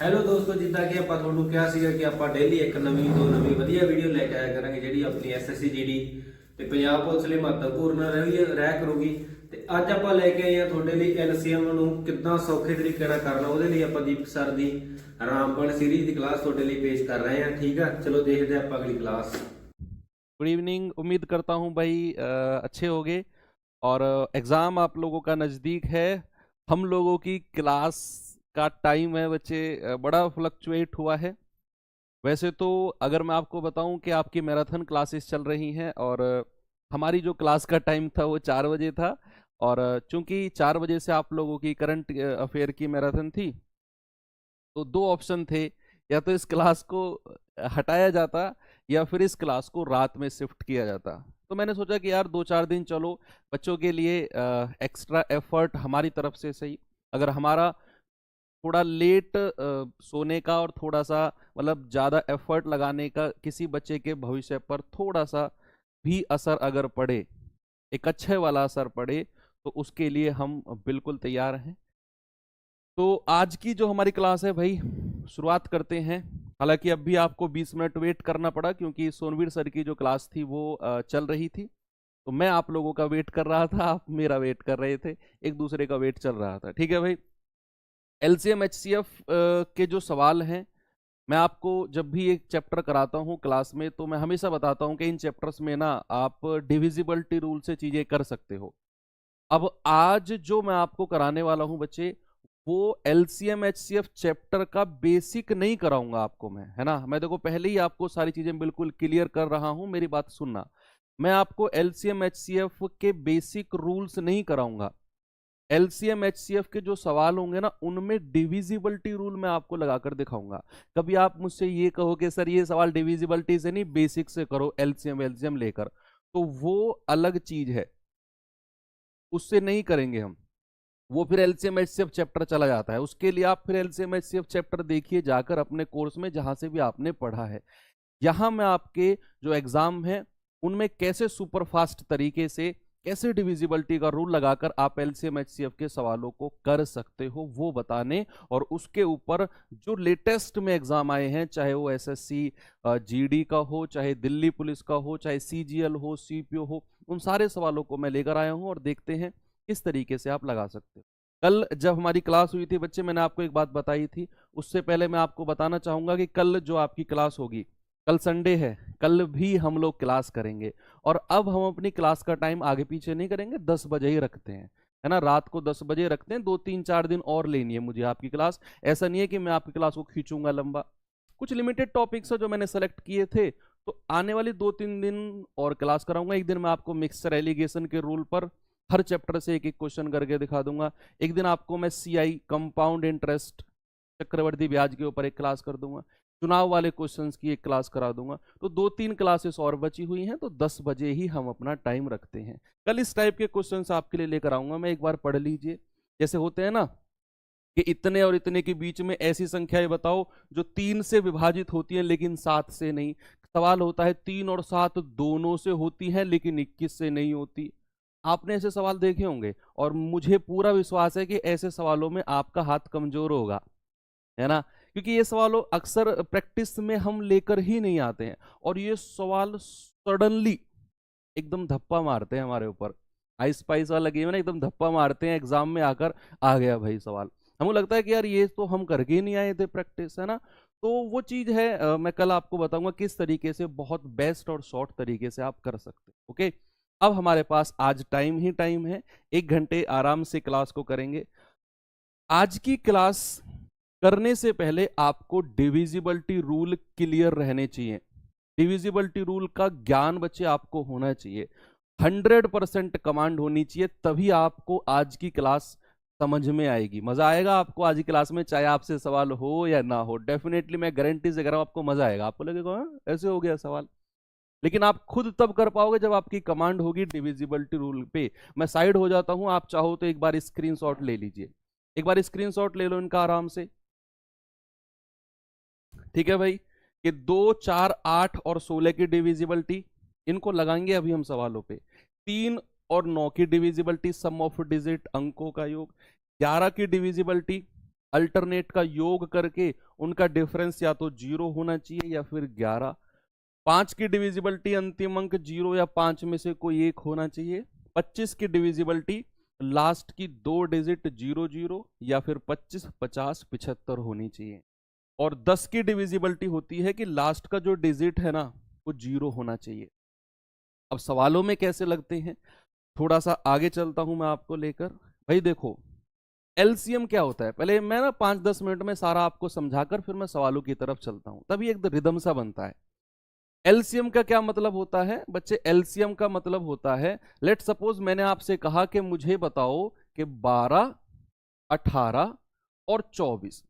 Hello ਦੋਸਤੋ, ਜਿੱਦਾਂ ਕਿ ਆਪਾਂ ਤੁਹਾਨੂੰ ਕਿਹਾ ਸੀਗਾ ਕਿ ਆਪਾਂ ਡੇਲੀ ਇੱਕ ਨਵੀਂ ਤੋਂ ਨਵੀਂ ਵਧੀਆ ਵੀਡੀਓ ਲੈ ਕੇ ਆਇਆ ਕਰਾਂਗੇ, ਜਿਹੜੀ ਆਪਣੀ ਐਸਐਸਸੀ ਜੀਡੀ ਤੇ ਪੰਜਾਬ ਪੁਲਿਸ ਲਈ ਮਹੱਤਵਪੂਰਨ ਰਹਿ ਕਰੂਗੀ। ਤੇ ਅੱਜ ਆਪਾਂ ਲੈ ਕੇ ਆਏ ਆ ਤੁਹਾਡੇ ਲਈ ਐਲਸੀਐਮ ਨੂੰ ਕਿੱਦਾਂ ਸੌਖੇ ਤਰੀਕੇ ਨਾਲ ਕਰਨਾ। ਉਹਦੇ ਲਈ ਆਪਾਂ ਦੀਪਕ ਸਰ ਦੀ ਰਾਮਬਣ ਸੀਰੀਜ਼ ਦੀ ਕਲਾਸ ਤੁਹਾਡੇ ਲਈ ਪੇਸ਼ ਕਰ ਰਹੇ ਹਾਂ। ठीक है, चलो देखते हैं ਆਪਾਂ अगली क्लास। Good evening. उम्मीद करता हूँ भाई अच्छे होगे। और एग्ज़ाम आप लोगों का नज़दीक है। हम लोगों की क्लास का टाइम है बच्चे बड़ा फ्लक्चुएट हुआ है। वैसे तो अगर मैं आपको बताऊं कि आपकी मैराथन क्लासेस चल रही हैं और हमारी जो क्लास का टाइम था वो 4 बजे था। और चूंकि 4 बजे से आप लोगों की करंट अफेयर की मैराथन थी, तो दो ऑप्शन थे, या तो इस क्लास को हटाया जाता या फिर इस क्लास को रात में शिफ्ट किया जाता। तो मैंने सोचा कि यार 2-4 दिन चलो बच्चों के लिए एक्स्ट्रा एफर्ट हमारी तरफ से सही। अगर हमारा थोड़ा लेट सोने का और थोड़ा सा मतलब ज़्यादा एफर्ट लगाने का किसी बच्चे के भविष्य पर थोड़ा सा भी असर अगर पड़े, एक अच्छे वाला असर पड़े, तो उसके लिए हम बिल्कुल तैयार हैं। तो आज की जो हमारी क्लास है भाई, शुरुआत करते हैं। हालांकि अब भी आपको 20 मिनट वेट करना पड़ा क्योंकि सोनवीर सर की जो क्लास थी वो चल रही थी। तो मैं आप लोगों का वेट कर रहा था, आप मेरा वेट कर रहे थे, एक दूसरे का वेट चल रहा था। ठीक है भाई। एलसीएम एचसीएफ के जो सवाल हैं, मैं आपको जब भी एक चैप्टर कराता हूँ क्लास में, तो मैं हमेशा बताता हूँ कि इन चैप्टर्स में ना आप डिविजिबिलिटी रूल से चीज़ें कर सकते हो। अब आज जो मैं आपको कराने वाला हूँ बच्चे, वो एलसीएम एचसीएफ चैप्टर का बेसिक नहीं कराऊंगा आपको मैं, है ना। मैं देखो पहले ही आपको सारी चीजें बिल्कुल क्लियर कर रहा हूं, मेरी बात सुनना। मैं आपको एलसीएम एचसीएफ के बेसिक रूल्स नहीं कराऊंगा। एलसीएम एचसीएफ के जो सवाल होंगे ना, उनमें डिविजिबिलिटी रूल मैं आपको लगाकर दिखाऊंगा। कभी आप मुझसे ये कहो कि सर ये सवाल डिविजिबिलिटी से नहीं, बेसिक से करो एलसीएम एलसीएम लेकर, तो वो अलग चीज है, उससे नहीं करेंगे हम। वो फिर एलसीएम एचसीएफ चैप्टर चला जाता है। उसके लिए आप फिर एलसीएम एचसीएफ चैप्टर देखिए जाकर अपने कोर्स में, जहां से भी आपने पढ़ा है। यहां मैं आपके जो एग्जाम है उनमें कैसे सुपरफास्ट तरीके से, कैसे डिविजिबिलिटी का रूल लगाकर आप एलसीएम एचसीएफ के सवालों को कर सकते हो, वो बताने। और उसके ऊपर जो लेटेस्ट में एग्जाम आए हैं, चाहे वो एसएससी जीडी का हो, चाहे दिल्ली पुलिस का हो, चाहे सीजीएल हो, सीपीओ हो, उन सारे सवालों को मैं लेकर आया हूं और देखते हैं किस तरीके से आप लगा सकते हो। कल जब हमारी क्लास हुई थी बच्चे, मैंने आपको एक बात बताई थी। उससे पहले मैं आपको बताना चाहूंगा कि कल जो आपकी क्लास होगी, कल संडे है, कल भी हम लोग क्लास करेंगे। और अब हम अपनी क्लास का टाइम आगे पीछे नहीं करेंगे, 10 बजे ही रखते हैं, है ना। रात को 10 बजे रखते हैं। 2-3-4 दिन और लेनी है मुझे आपकी क्लास। ऐसा नहीं है कि मैं आपकी क्लास को खींचूंगा लंबा। कुछ लिमिटेड टॉपिक्स है जो मैंने सेलेक्ट किए थे, तो आने वाली 2-3 दिन और क्लास कराऊंगा। एक दिन मैं आपको मिक्सचर एलिगेशन के रूल पर हर चैप्टर से एक एक क्वेश्चन करके दिखा दूंगा। एक दिन आपको मैं सीआई कंपाउंड इंटरेस्ट, चक्रवर्ती ब्याज के ऊपर एक क्लास कर दूंगा। चुनाव वाले क्वेश्चंस की एक क्लास करा दूंगा। तो 2-3 क्लासेस और बची हुई हैं, तो 10 बजे ही हम अपना टाइम रखते हैं। कल इस टाइप के क्वेश्चंस आपके लिए लेकर आऊंगा मैं, एक बार पढ़ लीजिए। जैसे होते हैं ना कि इतने और इतने के बीच में ऐसी संख्याएं बताओ जो 3 से विभाजित होती हैं लेकिन 7 से नहीं। सवाल होता है 3 और 7 दोनों से होती हैं लेकिन 21 से नहीं होती। आपने ऐसे सवाल देखे होंगे और मुझे पूरा विश्वास है कि ऐसे सवालों में आपका हाथ कमजोर होगा, है ना। क्योंकि ये सवालों अक्सर प्रैक्टिस में हम लेकर ही नहीं आते हैं, और ये सवाल सडनली एकदम धप्पा मारते हैं हमारे ऊपर। आइस स्पाइस वाला गेम है ना, एकदम धप्पा मारते हैं एग्जाम में आकर, आ गया भाई सवाल। हमको लगता है कि यार ये तो हम करके ही नहीं आए थे प्रैक्टिस, है ना। तो वो चीज है, मैं कल आपको बताऊंगा किस तरीके से बहुत बेस्ट और शॉर्ट तरीके से आप कर सकते हैं। ओके, अब हमारे पास आज टाइम ही टाइम है, 1 घंटे आराम से क्लास को करेंगे। आज की क्लास करने से पहले आपको डिविजिबिलिटी रूल क्लियर रहने चाहिए। डिविजिबिलिटी रूल का ज्ञान बच्चे आपको होना चाहिए। 100% कमांड होनी चाहिए, तभी आपको आज की क्लास समझ में आएगी। मजा आएगा आपको आज की क्लास में, चाहे आपसे सवाल हो या ना हो। डेफिनेटली मैं गारंटी से कह रहा हूं आपको मजा आएगा। आपको लगेगा हाँ, ऐसे हो गया सवाल, लेकिन आप खुद तब कर पाओगे जब आपकी कमांड होगी डिविजिबिलिटी रूल पे। मैं साइड हो जाता हूं, आप चाहो तो एक बार स्क्रीनशॉट ले लीजिए, एक बार स्क्रीनशॉट ले लो इनका आराम से। ठीक है भाई, कि 2, 4, 8 और 16 की डिविजिबिलिटी, इनको लगाएंगे अभी हम सवालों पे। 3 और 9 की डिविजिबिलिटी, सम ऑफ डिजिट अंकों का योग। 11 की डिविजिबिलिटी, अल्टरनेट का योग करके उनका डिफरेंस या तो 0 होना चाहिए या फिर 11। 5 की डिविजिबिलिटी अंतिम अंक 0 या 5 में से कोई एक होना चाहिए। 25 की डिविजिबिलिटी लास्ट की 2 डिजिट 00 या फिर 25, 50, 75 होनी चाहिए। और 10 की डिविजिबिलिटी होती है कि लास्ट का जो डिजिट है ना वो 0 होना चाहिए। अब सवालों में कैसे लगते हैं, थोड़ा सा आगे चलता हूं मैं आपको लेकर। भाई देखो, एलसीएम क्या होता है, पहले मैं ना 5-10 मिनट में सारा आपको समझाकर फिर मैं सवालों की तरफ चलता हूं, तभी एक रिदम सा बनता है। एलसीएम का क्या मतलब होता है बच्चे? एलसीएम का मतलब होता है, लेट सपोज मैंने आपसे कहा कि मुझे बताओ कि 12, 18 और 24,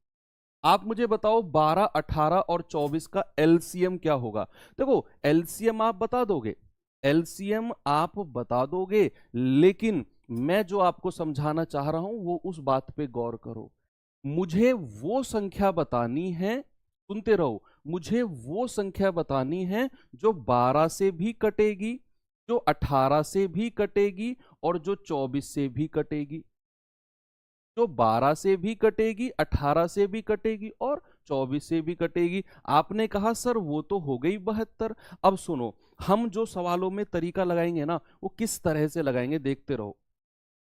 आप मुझे बताओ 12, 18 और 24 का एलसीएम क्या होगा। देखो एलसीएम आप बता दोगे, एलसीएम आप बता दोगे, लेकिन मैं जो आपको समझाना चाह रहा हूं वो उस बात पे गौर करो। मुझे वो संख्या बतानी है, सुनते रहो, मुझे वो संख्या बतानी है जो 12 से भी कटेगी, जो 18 से भी कटेगी और जो 24 से भी कटेगी। जो 12 से भी कटेगी, 18 से भी कटेगी और 24 से भी कटेगी। आपने कहा सर वो तो हो गई 72। अब सुनो, हम जो सवालों में तरीका लगाएंगे ना वो किस तरह से लगाएंगे, देखते रहो।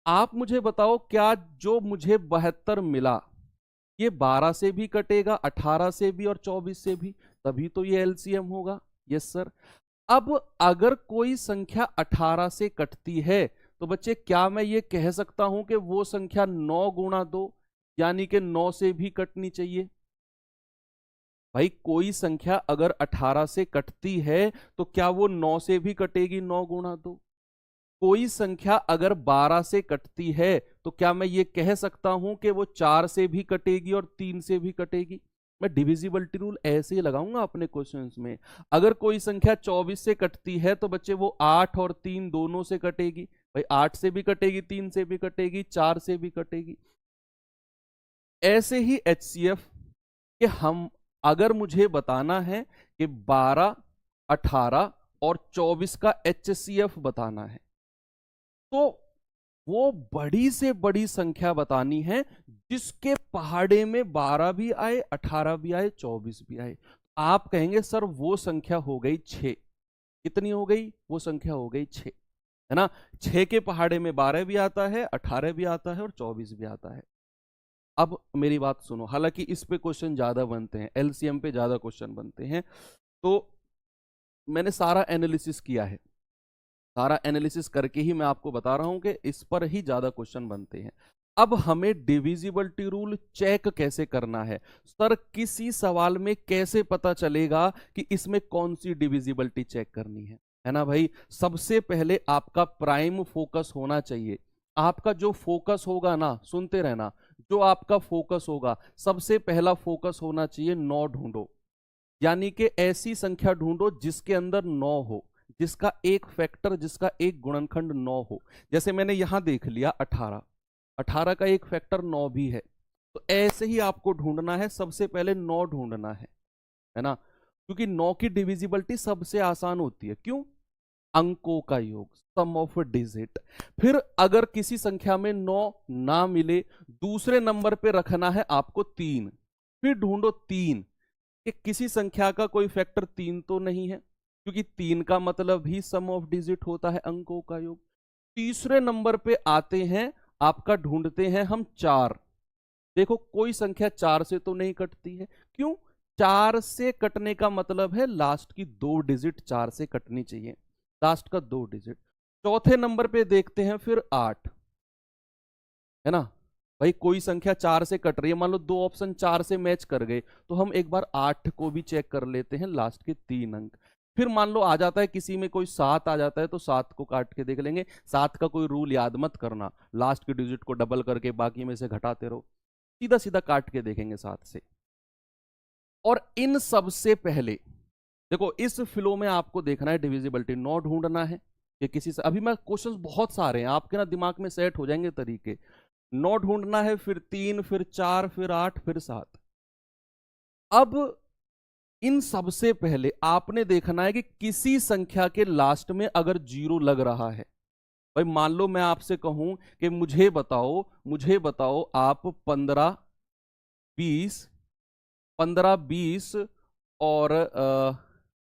आप मुझे बताओ, क्या जो मुझे 72 मिला ये 12 से भी कटेगा, 18 से भी और 24 से भी, तभी तो ये एलसीएम होगा। Yes sir. अब अगर कोई संख्या 18 से कटती है तो बच्चे क्या मैं ये कह सकता हूं कि वो संख्या 9 गुणा 2 यानी कि 9 से भी कटनी चाहिए? भाई कोई संख्या अगर 18 से कटती है तो क्या वो 9 से भी कटेगी, 9 गुणा 2? कोई संख्या अगर 12 से कटती है तो क्या मैं ये कह सकता हूं कि वो 4 से भी कटेगी और 3 से भी कटेगी? मैं डिविजिबिलिटी रूल ऐसे ही लगाऊंगा अपने क्वेश्चंस में। अगर कोई संख्या 24 से कटती है तो बच्चे वो 8 और 3 दोनों से कटेगी। भाई 8 से भी कटेगी, 3 से भी कटेगी, 4 से भी कटेगी। ऐसे ही एचसीएफ कि हम अगर मुझे बताना है कि 12, 18 और 24 का एचसीएफ बताना है तो वो बड़ी से बड़ी संख्या बतानी है जिसके पहाड़े में 12 भी आए, 18 भी आए, 24 भी आए। आप कहेंगे सर वो संख्या हो गई 6। कितनी हो गई? वो संख्या हो गई 6, है ना। 6 के पहाड़े में 12 भी आता है, 18 भी आता है और 24 भी आता है। अब मेरी बात सुनो, हालांकि इस पे क्वेश्चन ज्यादा बनते हैं, एलसीएम पे ज्यादा क्वेश्चन बनते हैं, तो मैंने सारा एनालिसिस किया है, सारा एनालिसिस करके ही मैं आपको बता रहा हूं कि इस पर ही ज्यादा क्वेश्चन बनते हैं। अब हमें डिविजिबिलिटी रूल चेक कैसे करना है सर? किसी सवाल में कैसे पता चलेगा कि इसमें कौन सी डिविजिबिलिटी चेक करनी है ना भाई? सबसे पहले आपका प्राइम फोकस होना चाहिए। आपका जो फोकस होगा ना, सुनते रहना, जो आपका फोकस होगा, सबसे पहला फोकस होना चाहिए 9 ढूंढो, यानी कि ऐसी संख्या ढूंढो जिसके अंदर 9 हो, जिसका एक फैक्टर, जिसका एक गुणनखंड 9 हो। जैसे मैंने यहां देख लिया 18, 18 का एक फैक्टर 9 भी है, तो ऐसे ही आपको ढूंढना है, सबसे पहले 9 ढूंढना है ना, क्योंकि 9 की डिविजिबिलिटी सबसे आसान होती है। क्यों? अंकों का योग, सम ऑफ डिजिट। फिर अगर किसी संख्या में 9 ना मिले, दूसरे नंबर पे रखना है आपको 3, फिर ढूंढो 3 कि किसी संख्या का कोई फैक्टर 3 तो नहीं है, क्योंकि 3 का मतलब ही सम ऑफ डिजिट होता है, अंकों का योग। तीसरे नंबर पे आते हैं, आपका ढूंढते हैं हम 4। देखो कोई संख्या 4 से तो नहीं कटती है। क्यों? 4 से कटने का मतलब है लास्ट की 2 डिजिट 4 से कटनी चाहिए, लास्ट का 2 डिजिट। चौथे नंबर पे देखते हैं फिर 8, है ना। भाई कोई संख्या 4 से कट रही है, मान लो 2 ऑप्शन 4 से मैच कर गए, तो हम एक बार 8 को भी चेक कर लेते हैं, लास्ट के 3 अंक। फिर मान लो आ जाता है किसी में कोई 7 आ जाता है, तो 7 को काट के देख लेंगे। 7 का कोई रूल याद मत करना, लास्ट के डिजिट को डबल करके बाकी में से घटाते रहो, सीधा सीधा काट के देखेंगे 7 से। और इन सबसे पहले देखो, इस फ्लो में आपको देखना है डिविजिबिलिटी 9 ढूंढना है कि किसी से, अभी मैं क्वेश्चंस बहुत सारे हैं आपके ना दिमाग में सेट हो जाएंगे तरीके। 9 ढूंढना है, फिर 3, फिर 4, फिर 8, फिर 7। अब इन सबसे पहले आपने देखना है कि किसी संख्या के लास्ट में अगर 0 लग रहा है। भाई मान लो मैं आपसे कहूं कि मुझे बताओ आप 15 20, 15, 20 और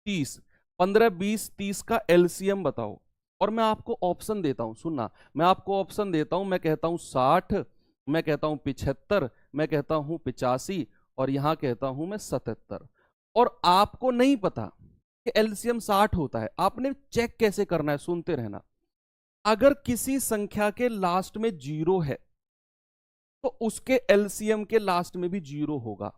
30। 15, 20, 30 का एलसीएम बताओ। और मैं आपको ऑप्शन देता हूं, सुनना, मैं आपको ऑप्शन देता हूं। मैं कहता हूं 60, मैं कहता हूं 75, मैं कहता हूं 85 और यहां कहता हूं मैं 77। और आपको नहीं पता कि एलसीएम 60 होता है। आपने चेक कैसे करना है, सुनते रहना। अगर किसी संख्या के लास्ट में 0 है तो उसके एलसीएम के लास्ट में भी 0 होगा।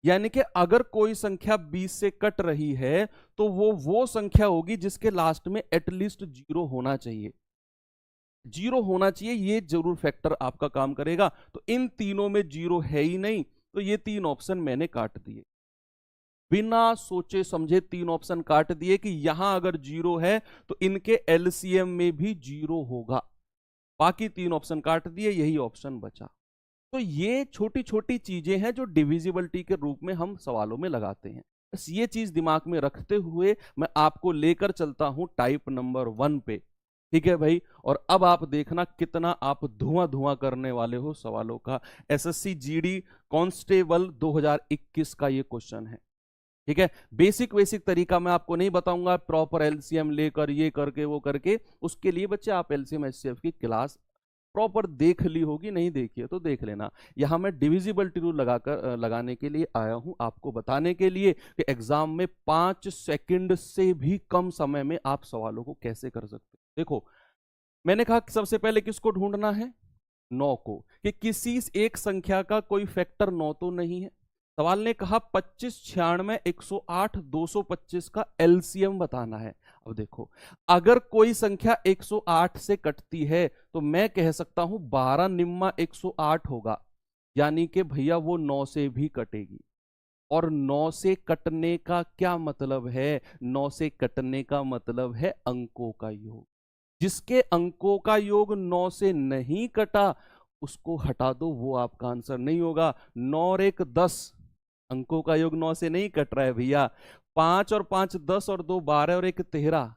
यानी कि अगर कोई संख्या 20 से कट रही है तो वो संख्या होगी जिसके लास्ट में एटलीस्ट 0 होना चाहिए। 0 होना चाहिए, ये जरूर फैक्टर आपका काम करेगा। तो इन तीनों में 0 है ही नहीं, तो ये 3 ऑप्शन मैंने काट दिए, बिना सोचे समझे 3 ऑप्शन काट दिए कि यहां अगर 0 है तो इनके एलसीएम में भी 0 होगा। बाकी 3 ऑप्शन काट दिए, यही ऑप्शन बचा। तो ये छोटी छोटी चीजें हैं जो डिविजिबिलिटी के रूप में हम सवालों में लगाते हैं। बस ये चीज दिमाग में रखते हुए मैं आपको लेकर चलता हूं टाइप नंबर 1 पे। ठीक है भाई, और अब आप देखना कितना आप धुआं धुआं करने वाले हो सवालों का। एसएससी जीडी कांस्टेबल 2021 का ये क्वेश्चन है। ठीक है, बेसिक बेसिक तरीका मैं आपको नहीं बताऊंगा, प्रॉपर एलसीएम लेकर ये करके वो करके। उसके लिए बच्चे आप एलसीएम एचसीएफ की क्लास प्रॉपर देख ली होगी, नहीं देखी है तो देख लेना। यहां मैं डिविजिबिलिटी रूल लगाने के लिए आया हूं, आपको बताने के लिए कि एग्जाम में 5 सेकंड से भी कम समय में आप सवालों को कैसे कर सकते हैं। देखो, मैंने कहा कि सबसे पहले किसको ढूंढना है, 9 को, कि किसी एक संख्या का कोई फैक्टर 9 तो नहीं है। सवाल ने कहा 25, 96, 108, 225 का एलसीएम बताना है। अब देखो, अगर कोई संख्या 108 से कटती है तो मैं कह सकता हूं 12 निम्मा 108 होगा, यानी कि भैया वो 9 से भी कटेगी। और 9 से कटने का क्या मतलब है, 9 से कटने का मतलब है अंकों का योग। जिसके अंकों का योग 9 से नहीं कटा उसको हटा दो, वो आपका आंसर नहीं होगा। 9 और 1 10, अंकों का योग 9 से नहीं कट रहा है भैया। 5 और 5 10 और 2 12 और 1 13,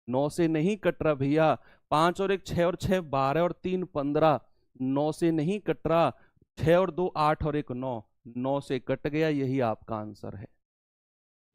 9 से नहीं कट रहा भैया। 5 और 1 6 और 6 12 और 3 15, 9 से नहीं कट रहा। 6 और 2 8 और 1 9, 9 से कट गया, यही आपका आंसर है।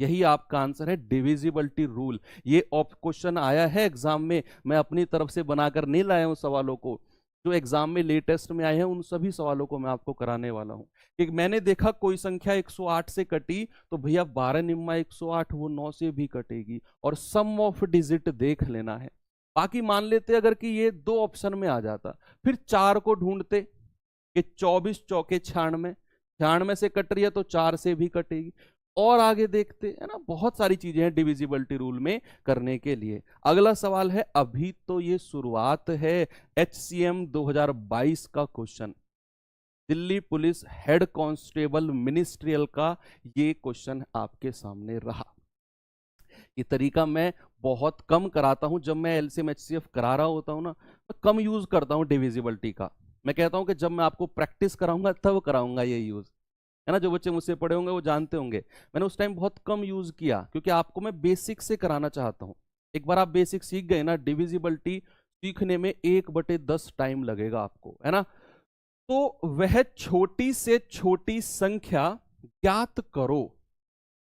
यही आपका आंसर है, डिविजिबिलिटी रूल। ये क्वेश्चन आया है एग्जाम में, मैं अपनी तरफ से बनाकर नहीं लाया हूं सवालों को। जो एग्जाम में लेटेस्ट में आए हैं उन सभी सवालों को मैं आपको कराने वाला हूं। कि मैंने देखा कोई संख्या 108 से कटी तो भैया 12 निम्मा 108 वो 9 से भी कटेगी, और सम ऑफ डिजिट देख लेना है। बाकी मान लेते अगर कि ये 2 ऑप्शन में आ जाता, फिर 4 को ढूंढते कि 24 चौके 96, 96 से कट रही है तो 4 से भी कटेगी। और आगे देखते है ना, बहुत सारी चीजें हैं डिविजिबिलिटी रूल में करने के लिए। अगला सवाल है, अभी तो ये शुरुआत है, एचसीएम 2022 का question, Delhi police head constable ministerial का ये क्वेश्चन आपके सामने रहा। ये तरीका मैं बहुत कम कराता हूं, जब मैं एलसीएम एचसीएफ करा रहा होता हूं ना, मैं कम यूज करता हूं डिविजिबिलिटी का। मैं कहता हूं कि जब मैं आपको प्रैक्टिस कराऊंगा तब कराऊंगा ये यूज, है ना। जो बच्चे मुझसे पढ़े होंगे वो जानते होंगे, मैंने उस टाइम बहुत कम यूज किया क्योंकि आपको मैं बेसिक से कराना चाहता हूं। एक बार आप बेसिक सीख गए ना, डिविजिबिलिटी सीखने में 1/10 टाइम लगेगा आपको, है ना। तो वह छोटी से छोटी संख्या ज्ञात करो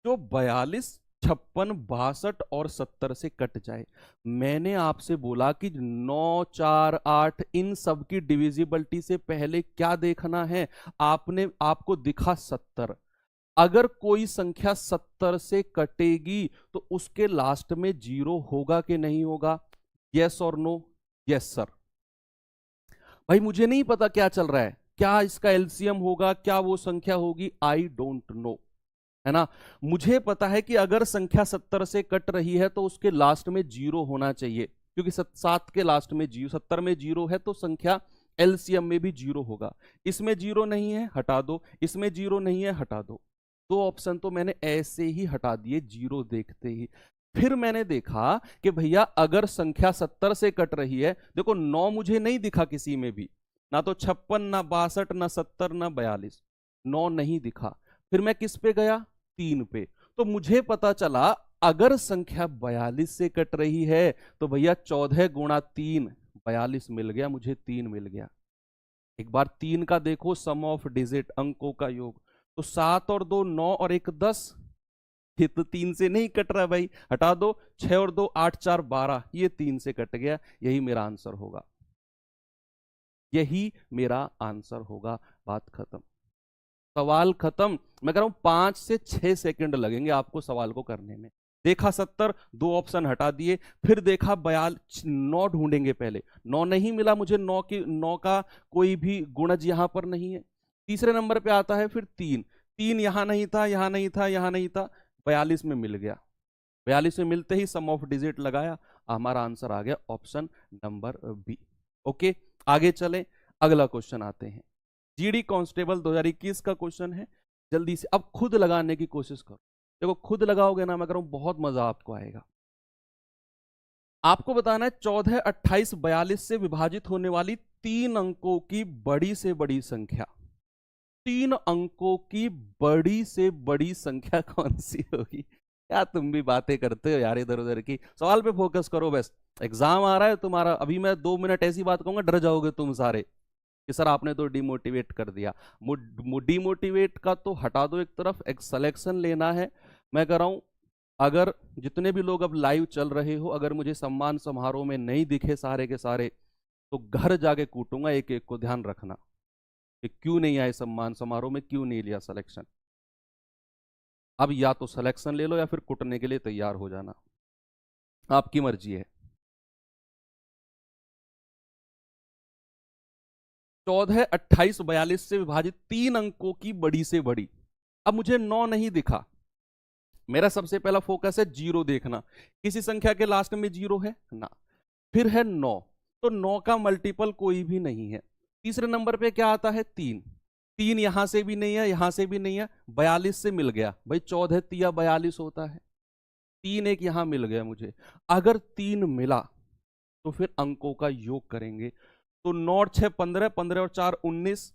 जो 42, 56, 62 और 70 से कट जाए। मैंने आपसे बोला कि 9, 4, 8 इन सब की डिविजिबिलिटी से पहले क्या देखना है, आपको दिखा 70। अगर कोई संख्या 70 से कटेगी तो उसके लास्ट में 0 होगा कि नहीं होगा, यस और नो। Yes sir. भाई मुझे नहीं पता क्या चल रहा है, क्या इसका एलसीएम होगा, क्या वो संख्या होगी, आई डोंट नो, है ना। मुझे पता है कि अगर संख्या 70 से कट रही है तो उसके लास्ट में 0 होना चाहिए, क्योंकि 7 के लास्ट में 0, 70 में 0 है तो संख्या एलसीएम में भी 0 होगा। इसमें 0 नहीं है, हटा दो। इसमें 0 नहीं है, हटा दो। 2 ऑप्शन तो मैंने ऐसे ही हटा दिए 0 देखते ही। फिर मैंने देखा कि भैया अगर संख्या 70 से कट रही है, देखो 9 मुझे नहीं दिखा किसी में भी, ना तो 56, ना 62, ना 70, ना 42, 9 नहीं दिखा। फिर मैं किस पे गया, 3 पे। तो मुझे पता चला अगर संख्या 42 से कट रही है तो भैया 14 गुणा 3 42 मिल गया, मुझे 3 मिल गया। एक बार 3 का देखो, सम ऑफ डिजिट, अंकों का योग, तो 7 और 2 9 और 1 10, ये तो 3 से नहीं कट रहा भाई, हटा दो। 6 और 2 8 4 12, ये 3 से कट गया, यही मेरा आंसर होगा, यही मेरा आंसर होगा। बात खत्म, सवाल खत्म। मैं कह रहा हूं 5 से 6 सेकंड लगेंगे आपको सवाल को करने में। देखा 70, 2 ऑप्शन हटा दिए, फिर देखा 42, 9 ढूंढेंगे पहले, 9 नहीं मिला मुझे, 9 का कोई भी गुणज यहां पर नहीं है। तीसरे नंबर पे आता है फिर 3, 3 यहां नहीं था, यहां नहीं था, यहां नहीं था, 42 में मिल गया। 42 में मिलते ही सम ऑफ डिजिट लगाया, हमारा आंसर आ गया ऑप्शन नंबर बी। ओके, आगे चले, अगला क्वेश्चन आते हैं। जीडी कांस्टेबल 2021 का क्वेश्चन है, जल्दी से अब खुद लगाने की कोशिश करो। देखो खुद लगाओगे ना, मैं कह रहा हूं बहुत मजा आपको आएगा। आपको बताना है 14, 28, 42 से विभाजित होने वाली 3 अंकों की बड़ी से बड़ी संख्या। 3 अंकों की बड़ी से बड़ी संख्या कौन सी होगी? क्या तुम भी बातें करते हो यार इधर उधर की, सवाल पे फोकस करो बस। एग्जाम आ रहा है तुम्हारा, अभी मैं 2 मिनट ऐसी बात कहूंगा डर जाओगे तुम सारे कि सर आपने तो डिमोटिवेट कर दिया। डिमोटिवेट का तो हटा दो एक तरफ, एक सिलेक्शन लेना है। मैं कह रहा हूं अगर जितने भी लोग अब लाइव चल रहे हो, अगर मुझे सम्मान समारोह में नहीं दिखे सारे के सारे, तो घर जाके कूटूंगा एक एक को, ध्यान रखना कि क्यों नहीं आए सम्मान समारोह में, क्यों नहीं लिया सिलेक्शन। अब या तो सिलेक्शन ले लो या फिर कुटने के लिए तैयार हो जाना, आपकी मर्जी है। 14, 28, 42 से विभाजित 3 अंकों की बड़ी से बड़ी। अब मुझे 9 नहीं दिखा, मेरा सबसे पहला फोकस है 0 देखना, किसी संख्या के लास्ट में 0 है ना, फिर है 9, तो 9 का मल्टीपल कोई भी नहीं है। तीसरे नंबर पे क्या आता है 3, 3 यहां से भी नहीं है, यहां से भी नहीं है, 42 से मिल गया भाई, 14 तिया 42 होता है, 3 एक यहां मिल गया मुझे। अगर 3 मिला तो फिर अंकों का योग करेंगे, तो 9 और 6 15, 15 और 4 19,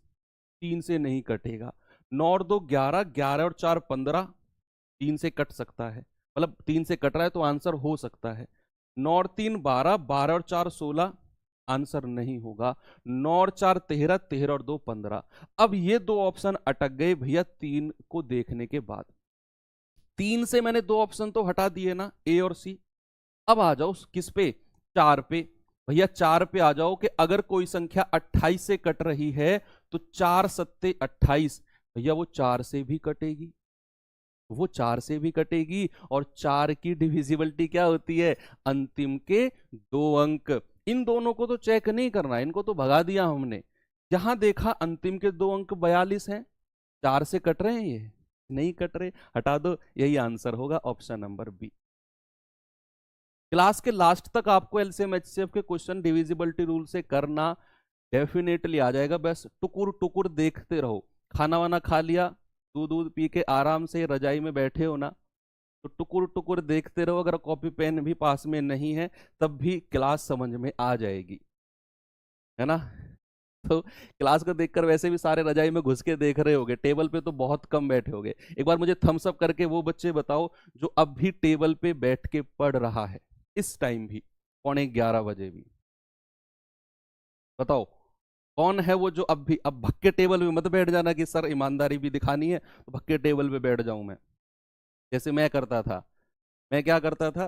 3 से नहीं कटेगा। 9 और 2 11, 11 और 4 15, 3 से कट सकता है, मतलब 3 से कट रहा है तो आंसर हो सकता है। 9 और 3 12, 12 और 4 16, आंसर नहीं होगा। 9 और 4 13, 13 और 2 15। अब ये 2 ऑप्शन अटक गए भैया 3 को देखने के बाद। 3 से मैंने 2 ऑप्शन तो हटा दिए ना, ए और सी। अब आ जाओ किस पे, 4 पे। भैया 4 पे आ जाओ कि अगर कोई संख्या 28 से कट रही है तो 4 सत्ते 28, भैया वो 4 से भी कटेगी, वो 4 से भी कटेगी। और 4 की डिविजिबिलिटी क्या होती है, अंतिम के 2 अंक। इन दोनों को तो चेक नहीं करना, इनको तो भगा दिया हमने। जहां देखा अंतिम के 2 अंक 42 हैं, 4 से कट रहे हैं, ये नहीं कट रहे, हटा दो, यही आंसर होगा ऑप्शन नंबर बी। क्लास के लास्ट तक आपको एलसीएम एचसीएफ के क्वेश्चन डिविजिबिलिटी रूल से करना डेफिनेटली आ जाएगा, बस टुकुर टुकुर देखते रहो। खाना वाना खा लिया, दूध दूध पी के आराम से रजाई में बैठे हो ना, तो टुकुर टुकुर देखते रहो। अगर कॉपी पेन भी पास में नहीं है तब भी क्लास समझ में आ जाएगी, है ना। तो क्लास को देखकर वैसे भी सारे रजाई में घुस के देख रहे होगे, टेबल पे तो बहुत कम बैठे होगे। एक बार मुझे थम्स अप करके वो बच्चे बताओ जो अब भी टेबल पे बैठ के पढ़ रहा है, इस टाइम भी, 11:15 बजे भी, बताओ कौन है वो जो अब भी। अब भक्के टेबल पे मत बैठ जाना कि सर ईमानदारी भी दिखानी है तो भक्के टेबल पे बैठ जाऊं मैं, जैसे मैं करता था। मैं क्या करता था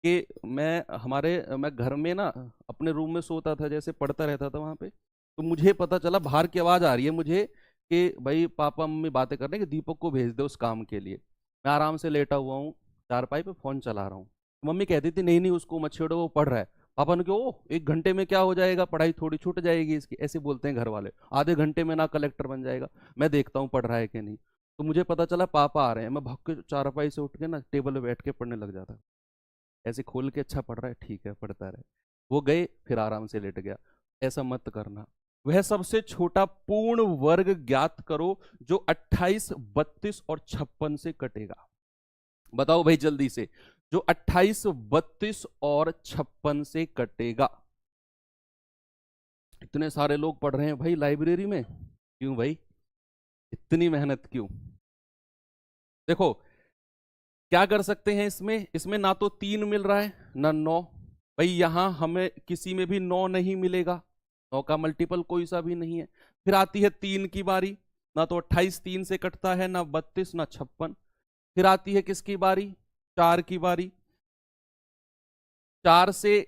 कि मैं घर में ना अपने रूम में सोता था, जैसे पढ़ता रहता था वहां पे, तो मुझे पता चला बाहर की आवाज आ रही है मुझे कि भाई पापा मम्मी बातें कर रहे हैं कि दीपक को भेज दे उस काम के लिए। मैं आराम से लेटा हुआ हूँ चारपाई पे, फोन चला रहा हूँ, मम्मी कहती थी नहीं नहीं उसको मत छेड़ो वो पढ़ रहा है। पापा ने कहा ओ 1 घंटे में क्या हो जाएगा, पढ़ाई थोड़ी छूट जाएगी इसकी, ऐसे बोलते हैं घर वाले, आधे घंटे में ना कलेक्टर बन जाएगा। मैं देखता हूँ पढ़ रहा है कि नहीं, तो मुझे पता चला पापा आ रहे हैं, मैं भाग के चारपाई से उठ के ना टेबल पे बैठ के पढ़ने लग जाता, ऐसे खोल के, अच्छा पढ़ रहा है ठीक है पढ़ता रहे। वो गए फिर आराम से लेट गया। ऐसा मत करना। वह सबसे छोटा पूर्ण वर्ग ज्ञात करो जो 28, 32 और 56 से कटेगा। बताओ भाई जल्दी से, जो 28, 32 और 56 से कटेगा। इतने सारे लोग पढ़ रहे हैं भाई लाइब्रेरी में, क्यों भाई इतनी मेहनत क्यों? देखो क्या कर सकते हैं इसमें, इसमें ना तो 3 मिल रहा है ना 9, भाई यहां हमें किसी में भी 9 नहीं मिलेगा, 9 का मल्टीपल कोई सा भी नहीं है। फिर आती है 3 की बारी, ना तो 28 3 से कटता है, ना 32 ना 56। फिर आती है किसकी बारी? 4 की बारी। 4 से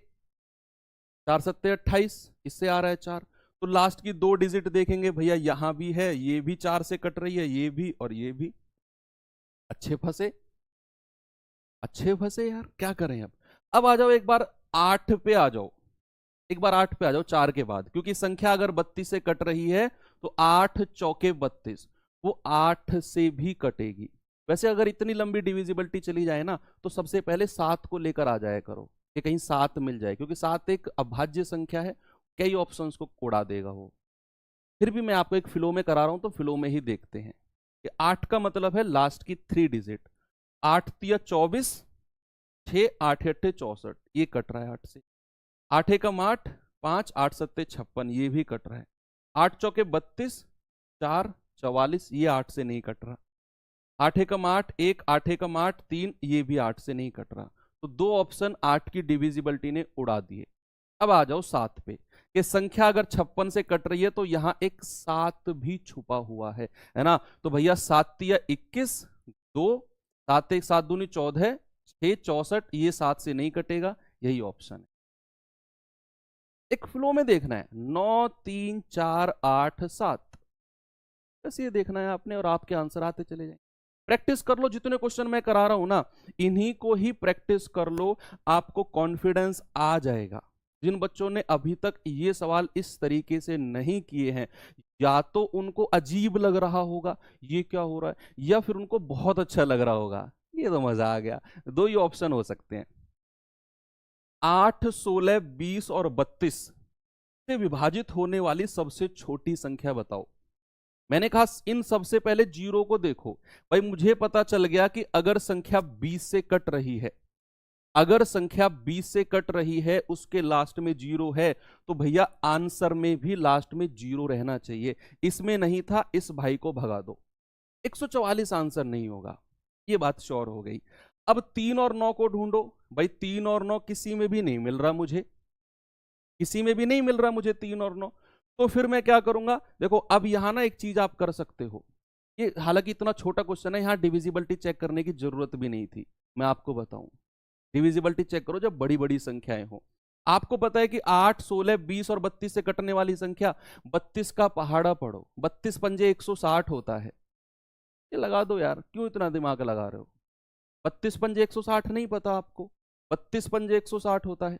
4 सत्ते 28, इससे आ रहा है 4। तो लास्ट की 2 डिजिट देखेंगे भैया, यहां भी है, ये भी 4 से कट रही है, ये भी और ये भी। अच्छे फंसे, अच्छे फंसे यार, क्या करें अब आ जाओ एक बार 8 पे आ जाओ, एक बार 8 पे आ जाओ 4 के बाद, क्योंकि संख्या अगर 32 से कट रही है तो 8 चौके 32, वो 8 से भी कटेगी। वैसे अगर इतनी लंबी डिविजिबिलिटी चली जाए ना, तो सबसे पहले 7 को लेकर आ जाया करो कि कहीं 7 मिल जाए, क्योंकि 7 एक अभाज्य संख्या है, कई ऑप्शंस को उड़ा देगा वो। फिर भी मैं आपको एक फ्लो में करा रहा हूं, तो फ्लो में ही देखते हैं कि 8 का मतलब है लास्ट की 3 डिजिट। 8 तिया 24, 6 8 8 64, ये कट रहा है 8 से। 8 एकम 8, 5 8 सत्ते 56, ये भी कट रहा है। 8 चौके 32, 4 44, ये 8 से नहीं कट रहा। 8 एकम 8, 1 8 एकम 8 3, ये भी 8 से नहीं कट रहा। तो 2 ऑप्शन 8 की डिविजिबिलिटी ने उड़ा दिए। अब आ जाओ 7 पे, कि संख्या अगर 56 से कट रही है तो यहां एक 7 भी छुपा हुआ है ना। तो भैया 7 तिया 21, 2 7 1 7 दूनी 14, 6 64, ये 7 से नहीं कटेगा, यही ऑप्शन है। एक फ्लो में देखना है, 9 3 4 8 7, बस ये देखना है आपने, और आपके आंसर आते चले जाएंगे। प्रैक्टिस कर लो, जितने क्वेश्चन मैं करा रहा हूं ना, इन्हीं को ही प्रैक्टिस कर लो, आपको कॉन्फिडेंस आ जाएगा। जिन बच्चों ने अभी तक ये सवाल इस तरीके से नहीं किए हैं, या तो उनको अजीब लग रहा होगा ये क्या हो रहा है, या फिर उनको बहुत अच्छा लग रहा होगा ये तो मजा आ गया। 2 ही ऑप्शन हो सकते हैं। 8 16 20 और 32 से विभाजित होने वाली सबसे छोटी संख्या बताओ। मैंने कहा इन सबसे पहले जीरो को देखो। भाई मुझे पता चल गया कि अगर संख्या 20 से कट रही है, अगर संख्या 20 से कट रही है, उसके लास्ट में जीरो है, तो भैया आंसर में भी लास्ट में जीरो रहना चाहिए। इसमें नहीं था, इस भाई को भगा दो, 144 आंसर नहीं होगा, ये बात श्योर हो गई। अब 3 और 9 को ढूंढो। भाई 3 और 9 किसी में भी नहीं मिल रहा मुझे, किसी में भी नहीं मिल रहा मुझे 3 और 9। तो फिर मैं क्या करूंगा? देखो अब यहां ना एक चीज आप कर सकते हो, ये हालांकि इतना छोटा क्वेश्चन है, यहां डिविजिबिलिटी चेक करने की जरूरत भी नहीं थी। मैं आपको बताऊं, डिविजिबिलिटी चेक करो जब बड़ी बड़ी संख्याएं हो। आपको पता है कि 8 16 20 और 32 से कटने वाली संख्या, 32 का पहाड़ा पढ़ो, 32 पंजे 160 होता है। ये लगा दो यार, क्यों इतना दिमाग लगा रहे हो? 32 पंजे 160 नहीं पता आपको? 32 पंजे 160 होता है,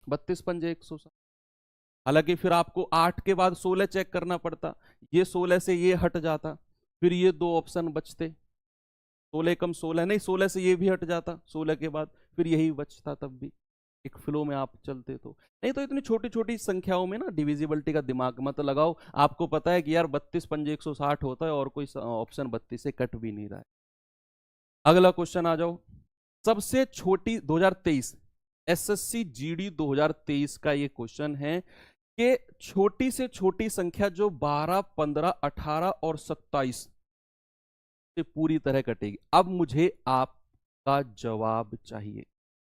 32 पंजे 160। हालांकि फिर आपको 8 के बाद 16 चेक करना पड़ता, ये 16 से ये हट जाता, फिर ये 2 ऑप्शन बचते, 16 कम 16 नहीं, 16 से ये भी हट जाता 16 के बाद, फिर यही बचता, तब भी एक फ्लो में आप चलते। तो नहीं तो इतनी छोटी छोटी संख्याओं में ना डिविजिबिलिटी का दिमाग मत लगाओ। आपको पता है कि यार 32 पंजे 160 होता है, और कोई ऑप्शन 32 से कट भी नहीं रहा है। अगला क्वेश्चन आ जाओ। सबसे छोटी 2023 एसएससी जीडी 2023 का ये क्वेश्चन है कि छोटी से छोटी संख्या जो 12 15 18 और 27 से पूरी तरह कटेगी। अब मुझे आपका जवाब चाहिए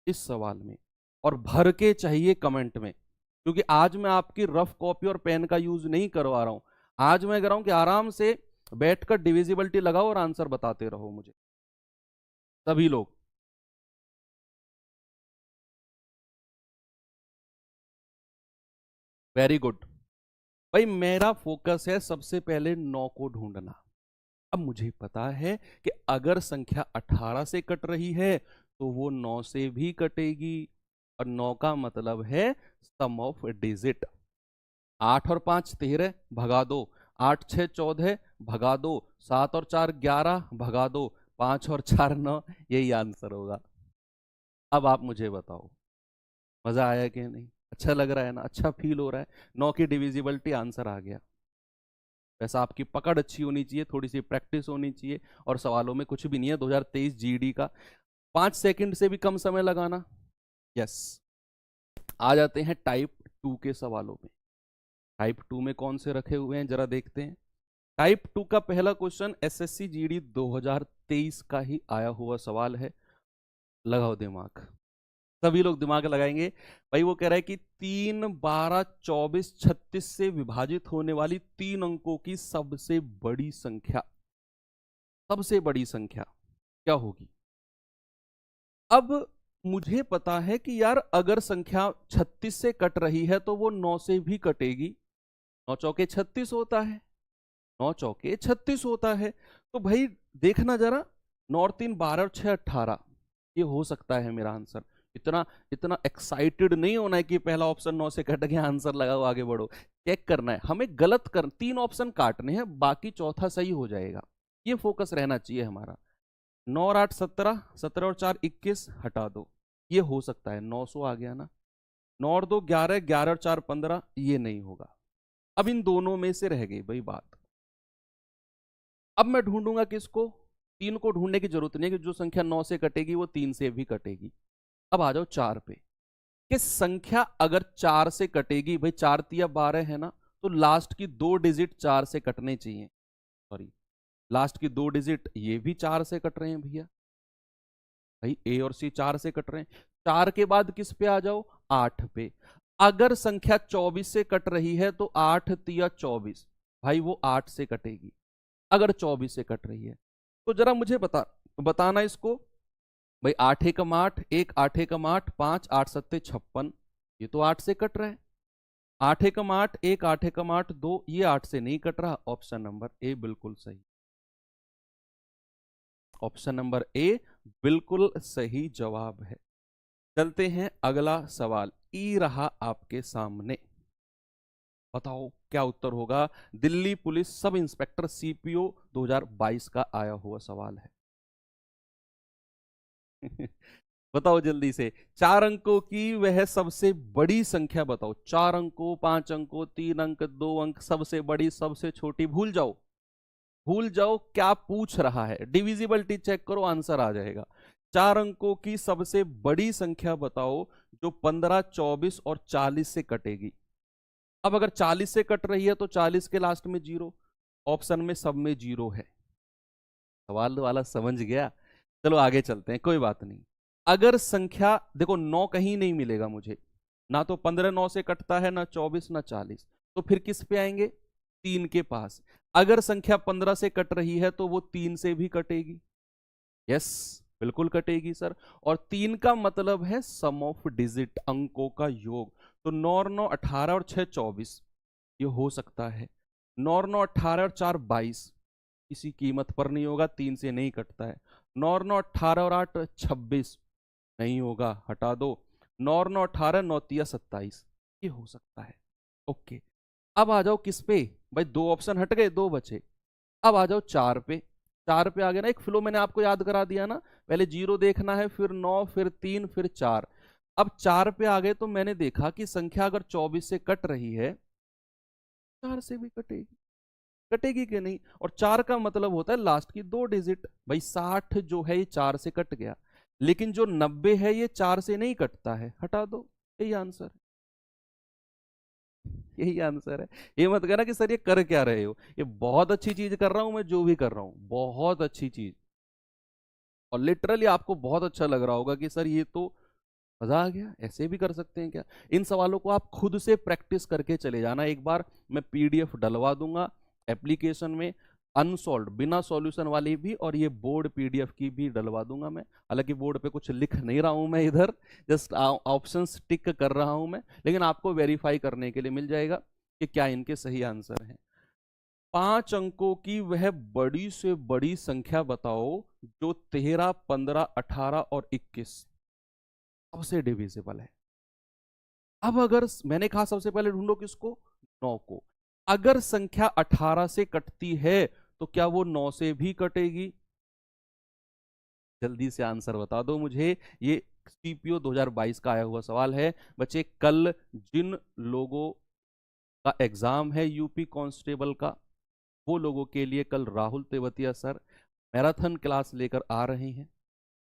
इस सवाल में, और भर के चाहिए कमेंट में, क्योंकि आज मैं आपकी रफ कॉपी और पेन का यूज नहीं करवा रहा हूं। आज मैं कह रहा हूं कि आराम से बैठकर डिविजिबिलिटी लगाओ और आंसर बताते रहो मुझे, सभी लोग। Very good. भाई मेरा फोकस है सबसे पहले 9 को ढूंढना। अब मुझे पता है कि अगर संख्या 18 से कट रही है तो वो 9 से भी कटेगी, और 9 का मतलब है सम ऑफ डिजिट। 8 और 5 13, भगा दो। 8 6 14, भगा दो। 7 और 4 11, भगा दो। 5 और 4 9, यही आंसर होगा। अब आप मुझे बताओ, मजा आया कि नहीं? अच्छा लग रहा है ना? अच्छा फील हो रहा है? 9 की डिविजिबिलिटी आंसर आ गया। वैसा आपकी पकड़ अच्छी होनी चाहिए, थोड़ी सी प्रैक्टिस होनी चाहिए, और सवालों में कुछ भी नहीं है 2023 जीडी का। 5 सेकंड से भी कम समय लगाना। यस। आ जाते हैं टाइप 2 के सवालों में। टाइप 2 में कौन से रखे हुए हैं जरा देखते हैं। टाइप 2 का पहला क्वेश्चन एसएससी जीडी 2023 का ही आया हुआ सवाल है, लगाओ दिमाग। सभी लोग दिमाग लगाएंगे। भाई वो कह रहा है कि 3, 12, 24, 36 से विभाजित होने वाली 3 अंकों की सबसे बड़ी संख्या, सबसे बड़ी संख्या क्या होगी? अब मुझे पता है कि यार अगर संख्या 36 से कट रही है तो वो 9 से भी कटेगी। 9 चौके 36 होता है, 9 चौके 36 होता है। तो भाई देखना जरा, 9 और 3 12 और 6 18, ये हो सकता है मेरा आंसर। इतना इतना एक्साइटेड नहीं होना है कि पहला ऑप्शन 9 से कट गया आंसर लगाओ आगे बढ़ो। चेक करना है हमें, गलत कर 3 ऑप्शन काटने हैं, बाकी चौथा सही हो जाएगा, ये फोकस रहना चाहिए हमारा। 9 और 8 17, 17 और 4 21, हटा दो, ये हो सकता है। 900 आ गया ना। 9 और 2 11, 11 और 4 15, ये नहीं होगा। अब इन दोनों में से रह गई भाई बात। अब मैं ढूंढूंगा किसको? 3 को ढूंढने की जरूरत नहीं है कि जो संख्या 9 से कटेगी वो 3 से भी कटेगी। अब आ जाओ 4 पे, कि संख्या अगर 4 से कटेगी, भाई 4 तिया 12 है ना, तो लास्ट की 2 डिजिट 4 से कटने चाहिए। सॉरी, लास्ट की 2 डिजिट ये भी 4 से कट रहे हैं भैया। भाई ए और सी 4 से कट रहे हैं। 4 के बाद किस पे आ जाओ? 8 पे। अगर संख्या 24 से कट रही है तो 8 तिया 24, भाई वो 8 से कटेगी अगर 24 से कट रही है। तो जरा मुझे बताना इसको। भाई 8 एकम 8, 1 8 एकम 8, 5 8 सत्ते 56, ये तो 8 से कट रहा है। 8 एकम 8, 1 8 एकम 8, 2, ये 8 से नहीं कट रहा। ऑप्शन नंबर ए बिल्कुल सही, ऑप्शन नंबर ए बिल्कुल सही जवाब है। चलते हैं अगला सवाल, ई रहा आपके सामने। बताओ क्या उत्तर होगा? Delhi police sub inspector CPO 2022 का आया हुआ सवाल है। बताओ जल्दी से। 4 अंकों की वह सबसे बड़ी संख्या बताओ। 4 अंकों, 5 अंकों, 3 अंक, 2 अंक, सबसे बड़ी सबसे छोटी भूल जाओ, भूल जाओ क्या पूछ रहा है। डिविजिबिलिटी चेक करो, आंसर आ जाएगा। 4 अंकों की सबसे बड़ी संख्या बताओ जो 15, 24 और 40 से कटेगी। अब अगर 40 से कट रही है तो 40 के लास्ट में 0, ऑप्शन में सब में 0 है। सवाल वाला समझ गया? चलो आगे चलते हैं, कोई बात नहीं। अगर संख्या देखो 9 कहीं नहीं मिलेगा मुझे, ना तो 15 9 से कटता है, ना 24 ना 40, तो फिर किस पे आएंगे? 3 के पास। अगर संख्या 15 से कट रही है तो वो 3 से भी कटेगी। यस, बिल्कुल कटेगी सर। और 3 का मतलब है सम ऑफ डिजिट, अंकों का योग। तो 9 और 9 18 और 6 24, ये हो सकता है। 9 और 9 18 और 4 22, किसी कीमत पर नहीं होगा, 3 से नहीं कटता है। 9 और 9 18 और 8 26, नहीं होगा, हटा दो। 9 और 9 18, 9 तिया 27, ये हो सकता है। ओके, अब आ जाओ किस पे? भाई 2 ऑप्शन हट गए, 2 बचे। अब आ जाओ 4 पे। 4 पे आ गया ना, एक फ्लो मैंने आपको याद करा दिया ना, पहले 0 देखना है, फिर 9, फिर 3, फिर 4। अब 4 पे आ गए तो मैंने देखा कि संख्या अगर 24 से कट रही है, 4 से भी कटेगी, कटेगी कि नहीं? और 4 का मतलब होता है लास्ट की 2 डिजिट। भाई 60 जो है ये 4 से कट गया, लेकिन जो 90 है ये 4 से नहीं कटता है, हटा दो। यही आंसर है, यही आंसर है। ये मत कहना कि सर ये कर क्या रहे हो, ये बहुत अच्छी चीज कर रहा हूं मैं, जो भी कर रहा हूं बहुत अच्छी चीज, और लिटरली आपको बहुत अच्छा लग रहा होगा कि सर ये तो मजा आ गया, ऐसे भी कर सकते हैं क्या। इन सवालों को आप खुद से प्रैक्टिस करके चले जाना। एक बार मैं पीडीएफ डलवा दूंगा एप्लीकेशन में, अनसॉल्व बिना सॉल्यूशन वाली भी, और ये बोर्ड पीडीएफ की भी डलवा दूंगा मैं। हालांकि बोर्ड पे कुछ लिख नहीं रहा हूं मैं, इधर जस्ट ऑप्शंस टिक कर रहा हूं मैं, लेकिन आपको वेरीफाई करने के लिए मिल जाएगा कि क्या इनके सही आंसर हैं। 5 अंकों की वह बड़ी से बड़ी संख्या बताओ जो 13, 15, 18 और 21 सबसे डिविजिबल है। अब अगर मैंने कहा सबसे पहले ढूंढो किसको? 9 को। अगर संख्या 18 से कटती है तो क्या वो 9 से भी कटेगी? जल्दी से आंसर बता दो मुझे। ये सीपीओ 2022 का आया हुआ सवाल है। बच्चे कल जिन लोगों का एग्जाम है यूपी कांस्टेबल का, वो लोगों के लिए कल Rahul Tewatia sir marathon class लेकर आ रहे हैं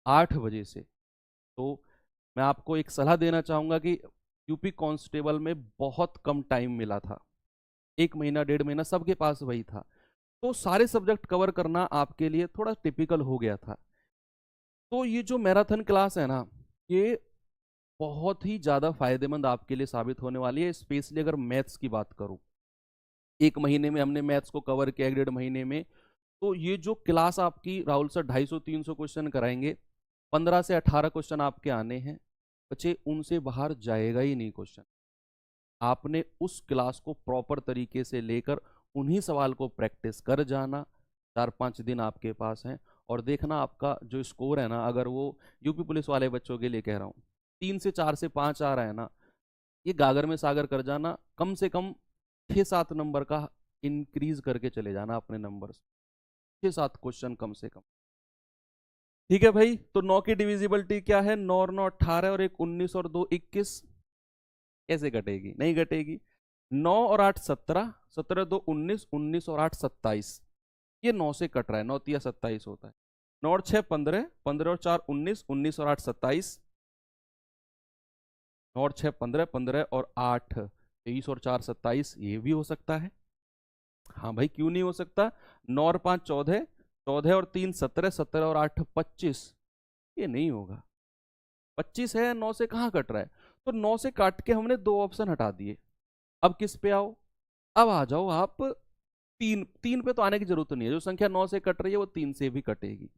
8 बजे से। तो मैं आपको एक सलाह देना चाहूंगा कि यूपी कांस्टेबल में बहुत कम टाइम मिला था, 1 महीना 1.5 महीना सबके पास वही था, तो सारे सब्जेक्ट कवर करना आपके लिए थोड़ा टिपिकल हो गया था। तो ये जो मैराथन क्लास है ना, ये बहुत ही ज़्यादा फायदेमंद आपके लिए साबित होने वाली है, स्पेशली अगर मैथ्स की बात करूं। एक महीने में हमने मैथ्स को कवर किया, 1.5 महीने में। तो ये जो क्लास आपकी राहुल सर 250-300 क्वेश्चन कराएंगे, 15 से 18 क्वेश्चन आपके आने हैं, बच्चे उनसे बाहर जाएगा ही नहीं क्वेश्चन। आपने उस क्लास को प्रॉपर तरीके से लेकर उन्हीं सवाल को प्रैक्टिस कर जाना। 4-5 दिन आपके पास हैं और देखना आपका जो स्कोर है ना, अगर वो यूपी पुलिस वाले बच्चों के लिए कह रहा हूँ 3 से 4 से 5 आ रहा है ना, ये गागर में सागर कर जाना। कम से कम 6-7 नंबर का इंक्रीज करके चले जाना अपने नंबर, 6-7 क्वेश्चन कम से कम। ठीक है भाई, तो 9 की डिविजिबिलिटी क्या है? 9 और 9 18 और 1 19 और 2 21। कैसे कटेगी? नहीं कटेगी। 9 और 8 17, 17 2 19, 19 और 8 27। ये 9 से कट रहा है, 9 तिया 27 होता है। 9 और 6 15, 15 और 4 19, 19 और 8 27। 9 और 6 15, 15 और 8 23 और 4 27। ये भी हो सकता है। हाँ भाई, क्यों नहीं हो सकता? 9 और 5 14, 14 और 3 17, 17 और 8 25। ये नहीं होगा। 25 है, 9 से कहाँ कट रहा है? तो 9 से काट के हमने 2 ऑप्शन हटा दिए। अब किस पे आओ? अब आ जाओ आप 3। 3 पे तो आने की जरूरत नहीं है, जो संख्या 9 से कट रही है वो 3 से भी कटेगी।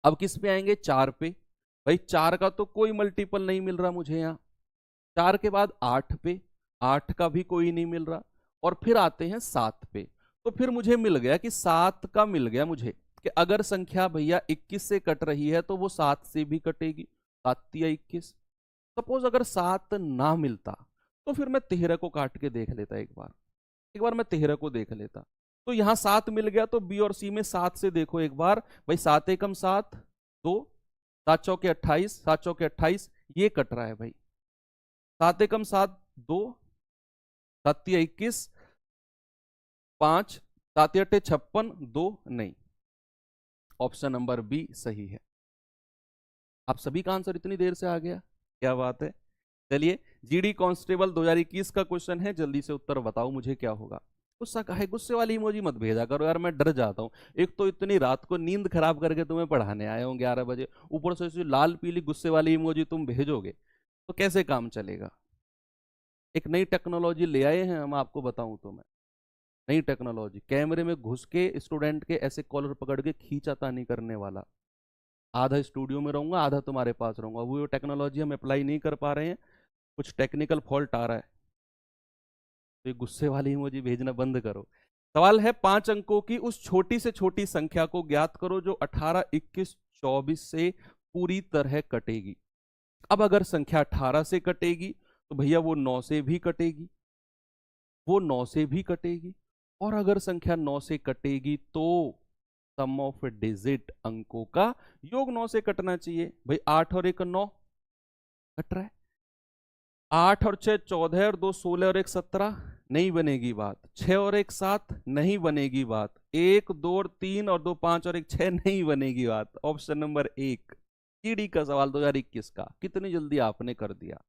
अब किस पे आएंगे? 4 पे। भाई 4 का तो कोई मल्टीपल नहीं मिल रहा मुझे यहाँ। 4 के बाद 8 पे, 8 का भी कोई नहीं मिल रहा। और फिर आते हैं 7 पे। तो फिर मुझे मिल गया कि 7 का मिल गया मुझे, कि अगर संख्या भैया 21 से कट रही है तो वो 7 से भी कटेगी। 7 तिया 21। सपोज अगर 7 ना मिलता तो फिर मैं 13 को काट के देख लेता। एक बार मैं 13 को देख लेता। तो यहां 7 मिल गया, तो बी और सी में 7 से देखो एक बार। भाई 7 एकम 7 2, 7 चौके 28, 7 चौके 28। ये कट रहा है भाई। 7 एकम 7 2, 7 तिया 21, 5, 7 अट्ठे 56, 2 नहीं। ऑप्शन नंबर बी सही है। आप सभी का आंसर इतनी देर से आ गया, क्या बात है। चलिए, जीडी कांस्टेबल 2021 का क्वेश्चन है, जल्दी से उत्तर बताओ मुझे क्या होगा। गुस्सा का है? गुस्से वाली इमोजी मत भेजा करो यार, मैं डर जाता हूँ। एक तो इतनी रात को नींद खराब करके तुम्हें पढ़ाने आए हो 11 बजे, ऊपर से ऐसी लाल पीली गुस्से वाली इमोजी तुम भेजोगे तो कैसे काम चलेगा। एक नई टेक्नोलॉजी ले आए हैं हम, आपको बताऊं तो मैं। नई टेक्नोलॉजी, कैमरे में घुस के स्टूडेंट के ऐसे कॉलर पकड़ के खींचातानी करने वाला। आधा स्टूडियो में रहूंगा, आधा तुम्हारे पास रहूंगा। वो टेक्नोलॉजी हम अप्लाई नहीं कर पा रहे हैं, कुछ टेक्निकल फॉल्ट आ रहा है। तो ये गुस्से वाली इमोजी भेजना बंद करो। सवाल है 5 अंकों की उस छोटी से छोटी संख्या को ज्ञात करो जो 18, 21, 24 से पूरी तरह कटेगी। अब अगर संख्या 18 से कटेगी तो भैया वो 9 से भी कटेगी, वो 9 से भी कटेगी। और अगर संख्या 9 से कटेगी तो सम ऑफ डिजिट अंकों का योग 9 से कटना चाहिए। भाई 8 और 1 9 कट रहा है। 8 और 6 14 और 2 16 और 1 17 नहीं बनेगी बात। 6 और 1 7 नहीं बनेगी बात। 1 2 और 3 और 2 5 और 1 6 नहीं बनेगी बात। ऑप्शन नंबर 1 जीडी का सवाल 2021 का। कितनी जल्दी आपने कर दिया।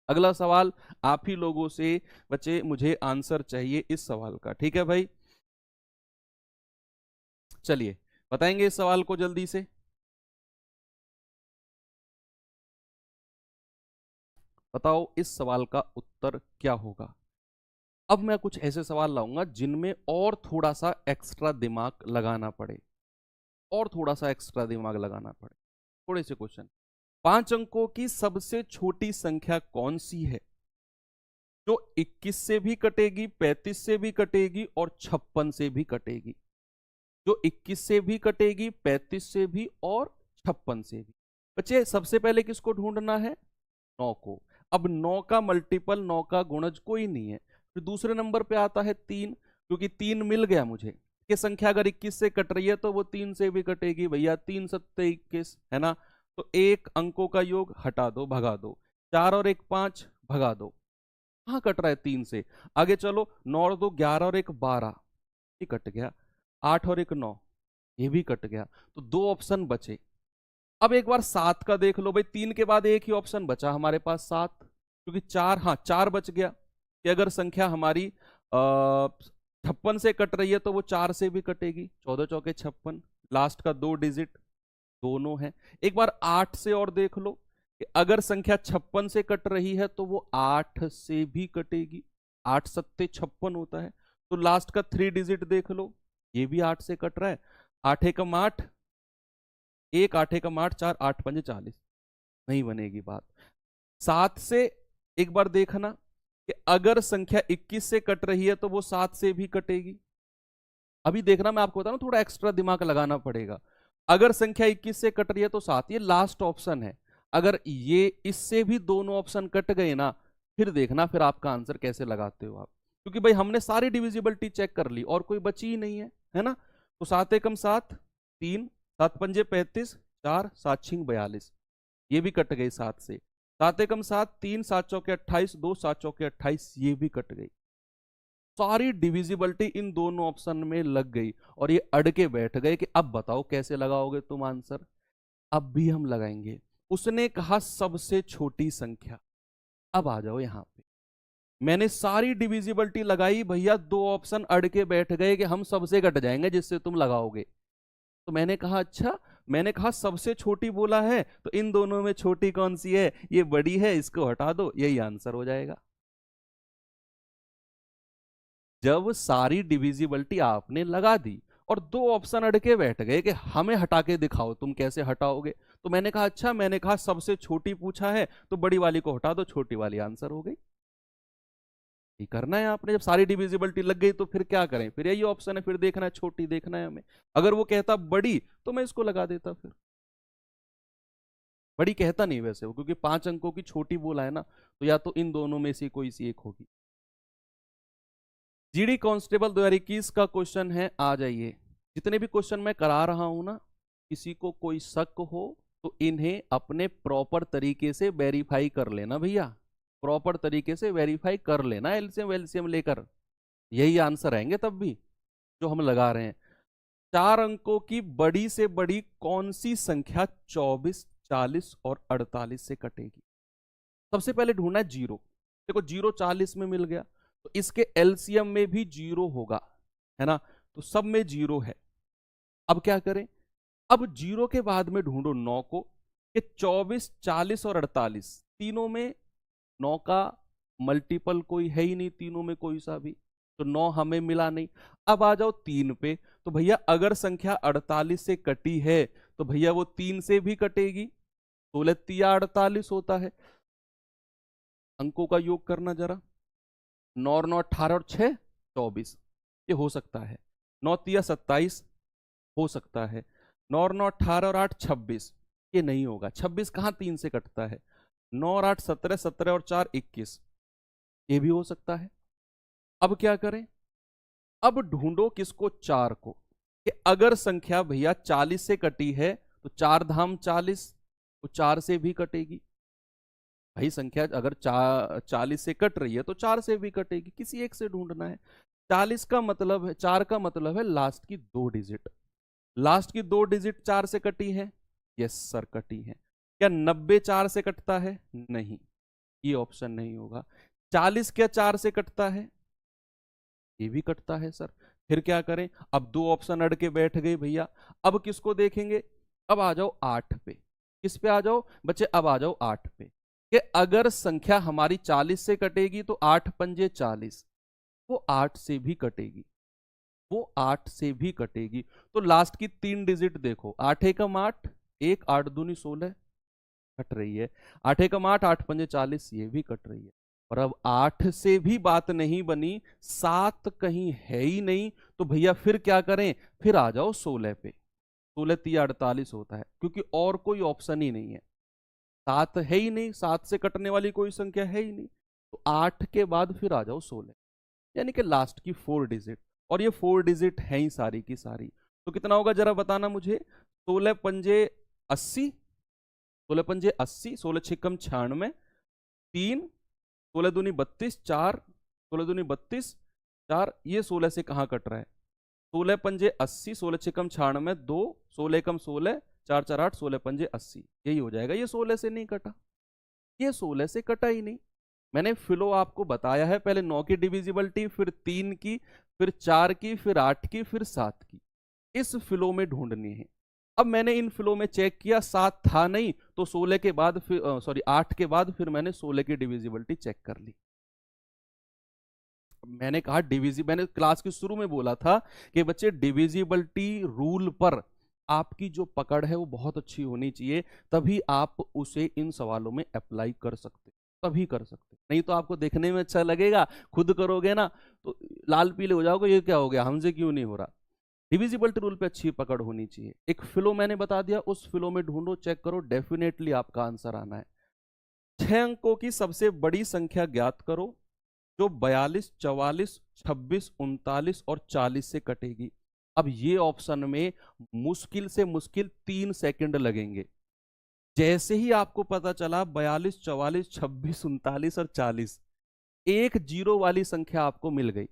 अगला सवाल आप ही लोगों से बच्चे मुझे आंसर चाहिए इस सवाल का, ठीक है भाई। चलिए बताएंगे इस सवाल को जल्दी से। बताओ इस सवाल का उत्तर क्या होगा। अब मैं कुछ ऐसे सवाल लाऊंगा जिनमें और थोड़ा सा एक्स्ट्रा दिमाग लगाना पड़े, और थोड़ा सा एक्स्ट्रा दिमाग लगाना पड़े। थोड़े से क्वेश्चन। 5 अंकों की सबसे छोटी संख्या कौन सी है जो 21 से भी कटेगी, 35 से भी कटेगी और 56 से भी कटेगी? जो 21 से भी कटेगी, 35 से भी और 56 से भी। बच्चे सबसे पहले किसको ढूंढना है? 9 को। अब 9 का मल्टीपल, 9 का गुणज कोई नहीं है। फिर दूसरे नंबर पे आता है 3, क्योंकि 3 मिल गया मुझे कि संख्या अगर 21 से कट रही है तो वो 3 से भी कटेगी। भैया 3 7 21 है ना, तो एक अंकों का योग हटा दो, भगा दो। 4 और 1 5 भगा दो। कहाँ कट रहा है? 3 से। आगे चलो, 9 और 2 11 और 1 12, ये कट गया। 8 और 1 9, ये भी कट गया। तो 2 ऑप्शन बचे। अब एक बार 7 का देख लो भाई। 3 के बाद एक ही ऑप्शन बचा हमारे पास 7, क्योंकि 4, हाँ 4 बच गया कि अगर संख्या हमारी 56 से कट रही है तो वो 4 से भी कटेगी। 14 चौके 56, लास्ट का 2 डिजिट दोनों है। एक बार 8 से और देख लो कि अगर संख्या 56 से कट रही है तो वो 8 से भी कटेगी। 8 सत्ते 56 होता है। तो लास्ट का 3 डिजिट देख लो, ये भी 8 से कट रहा है। 8 एकम 8, 1 8 एकम 8, 4 8 पंजे 40, नहीं बनेगी बात। 7 से एक बार देखना कि अगर संख्या 21 से कट रही है तो वो 7 से भी कटेगी। अभी देखना, मैं आपको बता रहा हूं, थोड़ा एक्स्ट्रा दिमाग लगाना पड़ेगा। अगर संख्या 21 से कट रही है तो 7, ये लास्ट ऑप्शन है। अगर ये इससे भी दोनों ऑप्शन कट गए ना, फिर देखना फिर आपका आंसर कैसे लगाते हो आप, क्योंकि भाई हमने सारी डिविजिबिलिटी चेक कर ली और कोई बची ही नहीं है ना। तो 7 एकम 7, 3 7 पंजे 35, 4 7 छिंग 42, ये भी कट गई 7 से। 7 एकम 7, 3 7 चौके 28, 2 7 चौके 28, ये भी कट गई। सारी डिविजिबिलिटी इन दोनों ऑप्शन में लग गई और ये अड़ के बैठ गए कि अब बताओ कैसे लगाओगे तुम आंसर। अब भी हम लगाएंगे। उसने कहा सबसे छोटी संख्या। अब आ जाओ यहां पे, मैंने सारी डिविजिबिलिटी लगाई भैया, दो ऑप्शन अड़ के बैठ गए कि हम सबसे कट जाएंगे जिससे तुम लगाओगे। तो मैंने कहा अच्छा, मैंने कहा सबसे छोटी बोला है तो इन दोनों में छोटी कौन सी है, ये बड़ी है, इसको हटा दो, यही आंसर हो जाएगा। जब सारी डिविजिबिलिटी आपने लगा दी और दो ऑप्शन अड़ के बैठ गए कि हमें हटा के दिखाओ तुम कैसे हटाओगे, तो मैंने कहा अच्छा, मैंने कहा सबसे छोटी पूछा है तो बड़ी वाली को हटा दो, छोटी वाली आंसर हो गई। ये करना है आपने। जब सारी डिविजिबिलिटी लग गई तो फिर क्या करें, फिर यही ऑप्शन है, फिर देखना है छोटी, देखना है हमें। अगर वो कहता बड़ी तो मैं इसको लगा देता, फिर बड़ी कहता नहीं वैसे वो, क्योंकि 5 अंकों की छोटी बोला है ना, तो या तो इन दोनों में से कोई सी एक होगी। जीडी कांस्टेबल 2021 का क्वेश्चन है, आ जाइए। जितने भी क्वेश्चन मैं करा रहा हूं ना, किसी को कोई शक हो तो इन्हें अपने प्रॉपर तरीके से वेरीफाई कर लेना भैया, प्रॉपर तरीके से वेरीफाई कर लेना, एलसीएम वेलसीएम लेकर, यही आंसर आएंगे तब भी जो हम लगा रहे हैं। 4 अंकों की बड़ी से बड़ी कौन सी संख्या 24, 40 और 48 से कटेगी? सबसे पहले ढूंढना है जीरो। देखो जीरो 40 में मिल गया तो इसके एलसीएम में भी जीरो होगा, है ना, तो सब में जीरो है। अब क्या करें, अब जीरो के बाद में ढूंढो 9 को, कि 24, 40 और 48 तीनों में 9 का मल्टीपल कोई है ही नहीं, तीनों में कोई सा भी, तो 9 हमें मिला नहीं। अब आ जाओ 3 पे, तो भैया अगर संख्या 48 से कटी है तो भैया वो 3 से भी कटेगी, 16 तिया 48 होता है। अंकों का योग करना जरा, 9 और 9 18 और 6 24, ये हो सकता है। 9 तिया 27 हो सकता है। 9 और 9 18 और 8 26, ये नहीं होगा। 26 कहाँ 3 से कटता है। 9 और 8 17, 17 और 4 21, ये भी हो सकता है। अब क्या करें, अब ढूंढो किसको, 4 को, कि अगर संख्या भैया 40 से कटी है तो 4 धाम 40, तो 4 से भी कटेगी। भाई संख्या अगर 40 से कट रही है तो 4 से भी कटेगी, किसी एक से ढूंढना है। 40 का मतलब है, 4 का मतलब है लास्ट की 2 डिजिट, लास्ट की 2 डिजिट 4 से कटी है, यस सर कटी है। क्या 90 4 से कटता है? नहीं, ये ऑप्शन नहीं होगा। 40 क्या 4 से कटता है? ये भी कटता है सर। फिर क्या करें, अब 2 ऑप्शन अड़ के बैठ गए भैया। अब किसको देखेंगे, अब आ जाओ 8 पे। किस पे आ जाओ बच्चे, अब आ जाओ 8 पे, कि अगर संख्या हमारी 40 से कटेगी तो 8 पंजे 40, वो 8 से भी कटेगी, वो 8 से भी कटेगी। तो लास्ट की 3 डिजिट देखो, 8 एकम 8, 1 8 दूनी 16, कट रही है। 8 एकम 8, 8 पंजे 40, ये भी कट रही है। और अब 8 से भी बात नहीं बनी, 7 कहीं है ही नहीं, तो भैया फिर क्या करें, फिर आ जाओ 16 पे। 16 तिया 48 होता है, क्योंकि और कोई ऑप्शन ही नहीं है, 7 है ही नहीं, 7 से कटने वाली कोई संख्या है ही नहीं। तो 8 के बाद फिर आ जाओ 16, यानी कि लास्ट की 4 डिजिट, और ये 4 डिजिट है ही सारी की सारी। तो कितना होगा जरा बताना मुझे। 16 पंजे 80, 16 पंजे 80, 16 छिकम 96, 3 16 दूनी 32, 4 16 दूनी 32, 4, ये 16 से कहाँ कट रहा है। 16 पंजे 80, 16 छिकम 96, 2 16 एकम 16, 4 4 8, 16 पंजे 80, यही हो जाएगा। ये 16 से नहीं कटा, ये 16 से कटा ही नहीं। मैंने फिलो आपको बताया है, पहले 9 की डिविजिबिलिटी, फिर 3 की, फिर 4 की, फिर 8 की, फिर 7 की, इस फिलो में ढूंढनी है। अब मैंने इन फ्लो में चेक किया, 7 था नहीं, तो 16 के बाद फिर 8 के बाद फिर मैंने 16 की डिविजिबिलिटी चेक कर ली। मैंने कहा मैंने क्लास के शुरू में बोला था कि बच्चे डिविजिबिलिटी रूल पर आपकी जो पकड़ है वो बहुत अच्छी होनी चाहिए, तभी आप उसे इन सवालों में अप्लाई कर सकते, तभी कर सकते। नहीं तो आपको देखने में अच्छा लगेगा, खुद करोगे ना तो लाल पीले हो जाओगे, ये क्या हो गया, हमसे क्यों नहीं हो रहा। डिविजिबिलिटी रूल पे अच्छी पकड़ होनी चाहिए। एक फ्लो मैंने बता दिया, उस फ्लो में ढूंढो, चेक करो, डेफिनेटली आपका आंसर आना है। 6 अंकों की सबसे बड़ी संख्या ज्ञात करो जो 42, 44, 26, 39 और 40 से कटेगी। अब ये ऑप्शन में मुश्किल से मुश्किल 3 सेकंड लगेंगे। जैसे ही आपको पता चला 42, 44, 26, 39 और 40, एक जीरो वाली संख्या आपको मिल गई।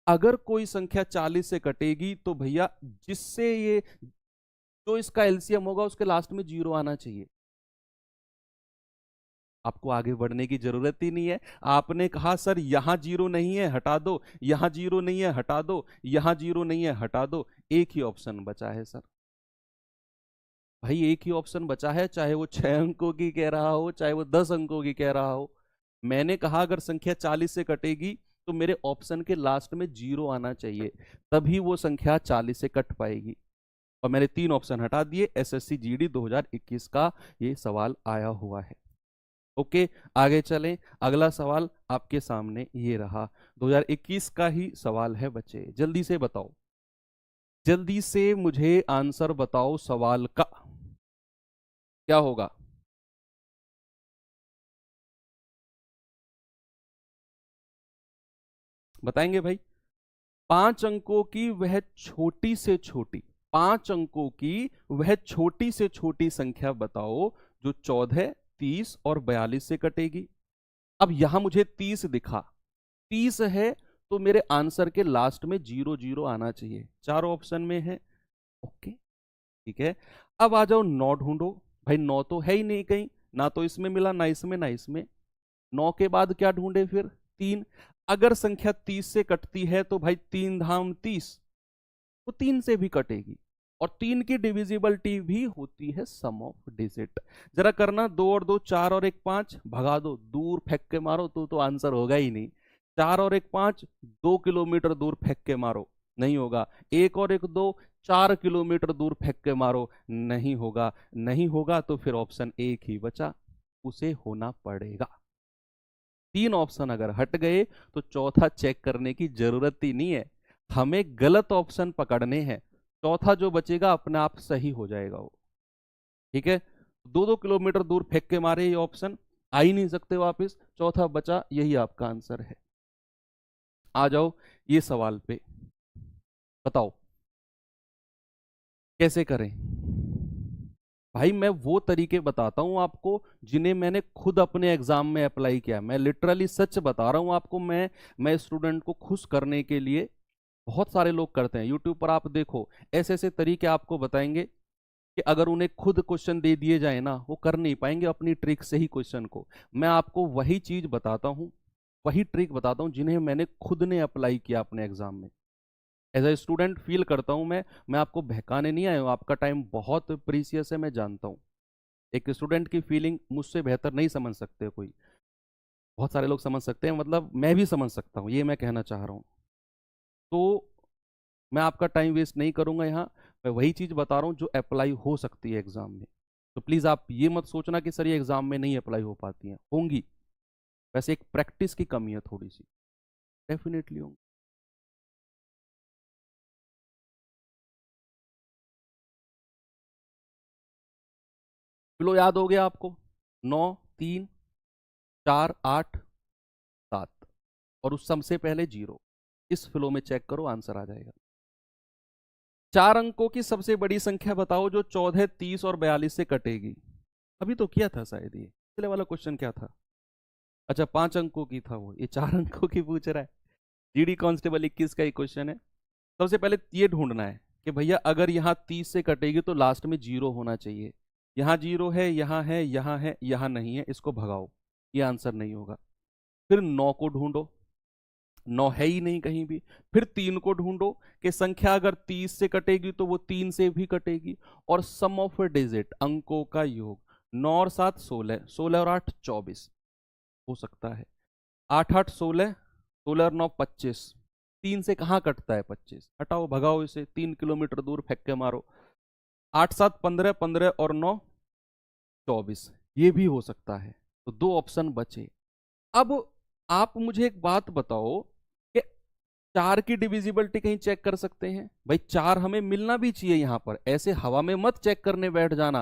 अगर कोई संख्या 40 से कटेगी तो भैया जिससे ये जो इसका एलसीएम होगा उसके लास्ट में जीरो आना चाहिए। आपको आगे बढ़ने की जरूरत ही नहीं है। आपने कहा सर यहां जीरो नहीं है हटा दो, यहां जीरो नहीं है हटा दो, यहां जीरो नहीं है हटा दो, एक ही ऑप्शन बचा है सर। भाई एक ही ऑप्शन बचा है, चाहे वो 6 अंकों की कह रहा हो, चाहे वो 10 अंकों की कह रहा हो। मैंने कहा अगर संख्या 40 से कटेगी तो मेरे ऑप्शन के लास्ट में जीरो आना चाहिए, तभी वो संख्या 40 से कट पाएगी। और मैंने 3 ऑप्शन हटा दिए, एसएससी जीडी 2021 का ये सवाल आया हुआ है। ओके, आगे चलें। अगला सवाल आपके सामने ये रहा, 2021 का ही सवाल है बच्चे, जल्दी से बताओ, जल्दी से मुझे आंसर बताओ सवाल का क्या होगा। बताएंगे भाई। 5 अंकों की वह छोटी से छोटी, 5 अंकों की वह छोटी से छोटी संख्या बताओ जो 14, 30 और 42 से कटेगी। अब यहां मुझे 30 दिखा, 30 है तो मेरे आंसर के लास्ट में 00 आना चाहिए, चारों ऑप्शन में है। ओके ठीक है। अब आ जाओ 9 ढूंढो। भाई 9 तो है ही नहीं कहीं, ना तो इसमें मिला, ना इसमें, ना इसमें। 9 के बाद क्या ढूंढे फिर, 3। अगर संख्या 30 से कटती है तो भाई 3 धाम 30, तो 3 से भी कटेगी। और 3 की डिविजिबिलिटी भी होती है सम ऑफ डिजिट। जरा करना, 2 और 2 4 और 1 5, भगा दो, दूर फेंक के मारो तो आंसर होगा ही नहीं। 4 और 1 5, 2 किलोमीटर दूर फेंक के मारो, नहीं होगा। 1 और 1 2, 4 किलोमीटर दूर फेंक के मारो, नहीं होगा। नहीं होगा तो फिर ऑप्शन एक ही बचा, उसे होना पड़ेगा। 3 ऑप्शन अगर हट गए तो चौथा चेक करने की जरूरत ही नहीं है, हमें गलत ऑप्शन पकड़ने हैं। चौथा जो बचेगा अपने आप सही हो जाएगा वो। ठीक है, 2-2 किलोमीटर दूर फेंक के मारे ये ऑप्शन, आ ही नहीं सकते वापस, चौथा बचा, यही आपका आंसर है। आ जाओ ये सवाल पे, बताओ कैसे करें। भाई मैं वो तरीके बताता हूं आपको जिन्हें मैंने खुद अपने एग्जाम में अप्लाई किया। मैं लिटरली सच बता रहा हूं आपको, मैं स्टूडेंट को खुश करने के लिए, बहुत सारे लोग करते हैं, यूट्यूब पर आप देखो ऐसे ऐसे तरीके आपको बताएंगे कि अगर उन्हें खुद क्वेश्चन दे दिए जाए ना, वो कर नहीं पाएंगे अपनी ट्रिक से ही क्वेश्चन को। मैं आपको वही चीज बताता हूँ, वही ट्रिक बताता हूँ जिन्हें मैंने खुद ने अप्लाई किया अपने एग्जाम में। एज ए स्टूडेंट फील करता हूँ मैं आपको बहकाने नहीं आया हूँ, आपका टाइम बहुत प्रीसियस है, मैं जानता हूँ। एक स्टूडेंट की फीलिंग मुझसे बेहतर नहीं समझ सकते कोई, बहुत सारे लोग समझ सकते हैं, मतलब मैं भी समझ सकता हूँ, ये मैं कहना चाह रहा हूँ। तो मैं आपका टाइम वेस्ट नहीं करूंगा यहाँ, मैं वही चीज़ बता रहा हूँ जो अप्लाई हो सकती है एग्जाम में। तो प्लीज़ आप ये मत सोचना कि सर ये एग्जाम में नहीं अप्लाई हो पाती हैं, होंगी। वैसे एक प्रैक्टिस की कमी है थोड़ी सी, डेफिनेटली होंगी। फ्लो याद हो गया आपको, 9 3 4 8 7 और उस सबसे पहले जीरो, इस फ्लो में चेक करो आंसर आ जाएगा। 4 अंकों की सबसे बड़ी संख्या बताओ जो 14, 30 और 42 से कटेगी। अभी तो किया था शायद, ये पिछले वाला क्वेश्चन क्या था, अच्छा 5 अंकों की था वो, ये 4 अंकों की पूछ रहा है। जीडी कांस्टेबल 21 का एक क्वेश्चन है। सबसे पहले ये ढूंढना है कि भैया अगर यहाँ 30 से कटेगी तो लास्ट में जीरो होना चाहिए। यहाँ जीरो है, यहाँ है, यहाँ है, यहाँ नहीं है, इसको भगाओ, ये आंसर नहीं होगा। फिर 9 को ढूंढो, 9 है ही नहीं कहीं भी। फिर 3 को ढूंढो कि संख्या अगर 30 से कटेगी तो वो 3 से भी कटेगी। और सम ऑफ डिजिट, अंकों का योग, 9 और 7 16, 16 और 8 24 हो सकता है। 8 8 16, 16 और 9 25। 3 से कहाँ कटता है 25? हटाओ, भगाओ इसे, 3 किलोमीटर दूर फेंक के मारो। 8 7 15, 15 और 9 24, ये भी हो सकता है। तो 2 ऑप्शन बचे। अब आप मुझे एक बात बताओ कि 4 की डिविजिबिलिटी कहीं चेक कर सकते हैं? भाई 4 हमें मिलना भी चाहिए यहां पर, ऐसे हवा में मत चेक करने बैठ जाना।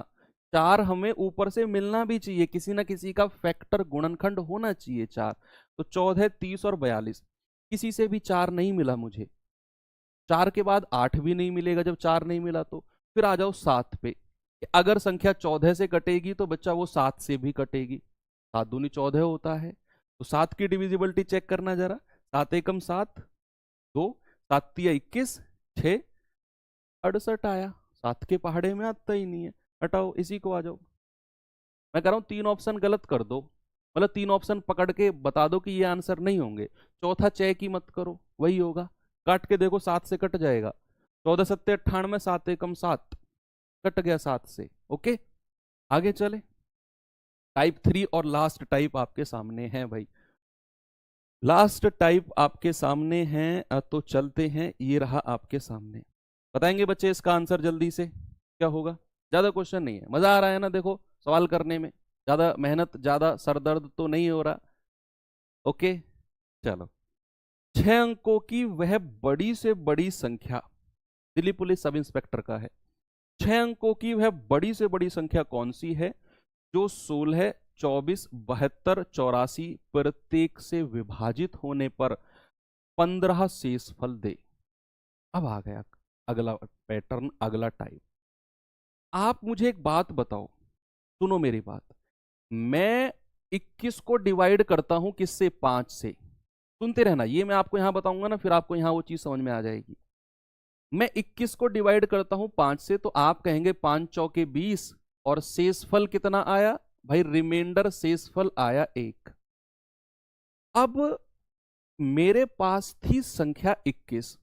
4 हमें ऊपर से मिलना भी चाहिए, किसी ना किसी का फैक्टर गुणनखंड होना चाहिए 4। तो 14, 30 और 42, किसी से भी 4 नहीं मिला मुझे। 4 के बाद 8 भी नहीं मिलेगा। जब 4 नहीं मिला तो फिर आ जाओ 7 पे। अगर संख्या 14 से कटेगी तो बच्चा वो 7 से भी कटेगी। 7 दूनी 14 होता है। तो 7 की डिविजिबिलिटी चेक करना जरा। 7 एकम 7, 2, 7 तिया 21, 6 68 आया। 7 के पहाड़े में आता ही नहीं है। हटाओ, इसी को आ जाओ। मैं कह रहा हूं 3 ऑप्शन गलत कर दो, मतलब 3 ऑप्शन पकड़ के बता दो कि ये आंसर नहीं होंगे। चौथा चेक ही मत करो, वही होगा। काट के देखो, 7 से कट जाएगा। 14 सत्ते 98, 7 एकम 7, कट गया 7 से। ओके, आगे चले। टाइप 3 और लास्ट टाइप आपके सामने है भाई। लास्ट टाइप आपके सामने है, तो चलते हैं। ये रहा आपके सामने। बताएंगे बच्चे इसका आंसर जल्दी से क्या होगा? ज्यादा क्वेश्चन नहीं है, मजा आ रहा है ना? देखो सवाल करने में ज्यादा मेहनत, ज्यादा सरदर्द तो नहीं हो रहा। ओके चलो। 6 अंकों की वह बड़ी से बड़ी संख्या, दिल्ली पुलिस सब इंस्पेक्टर का है। 6 अंकों की वह बड़ी से बड़ी संख्या कौन सी है जो 16, 24, 72, 84 प्रत्येक से विभाजित होने पर 15 शेष फल दे? अब आ गया अगला पैटर्न, अगला टाइप। आप मुझे एक बात बताओ, सुनो मेरी बात। मैं 21 को डिवाइड करता हूं किससे? 5 से। सुनते रहना, ये मैं आपको यहां बताऊंगा ना, फिर आपको यहां वो चीज समझ में आ जाएगी। मैं 21 को डिवाइड करता हूं 5 से, तो आप कहेंगे 5 चौके 20, और शेषफल कितना आया भाई? रिमाइंडर शेषफल आया 1। अब मेरे पास थी संख्या 21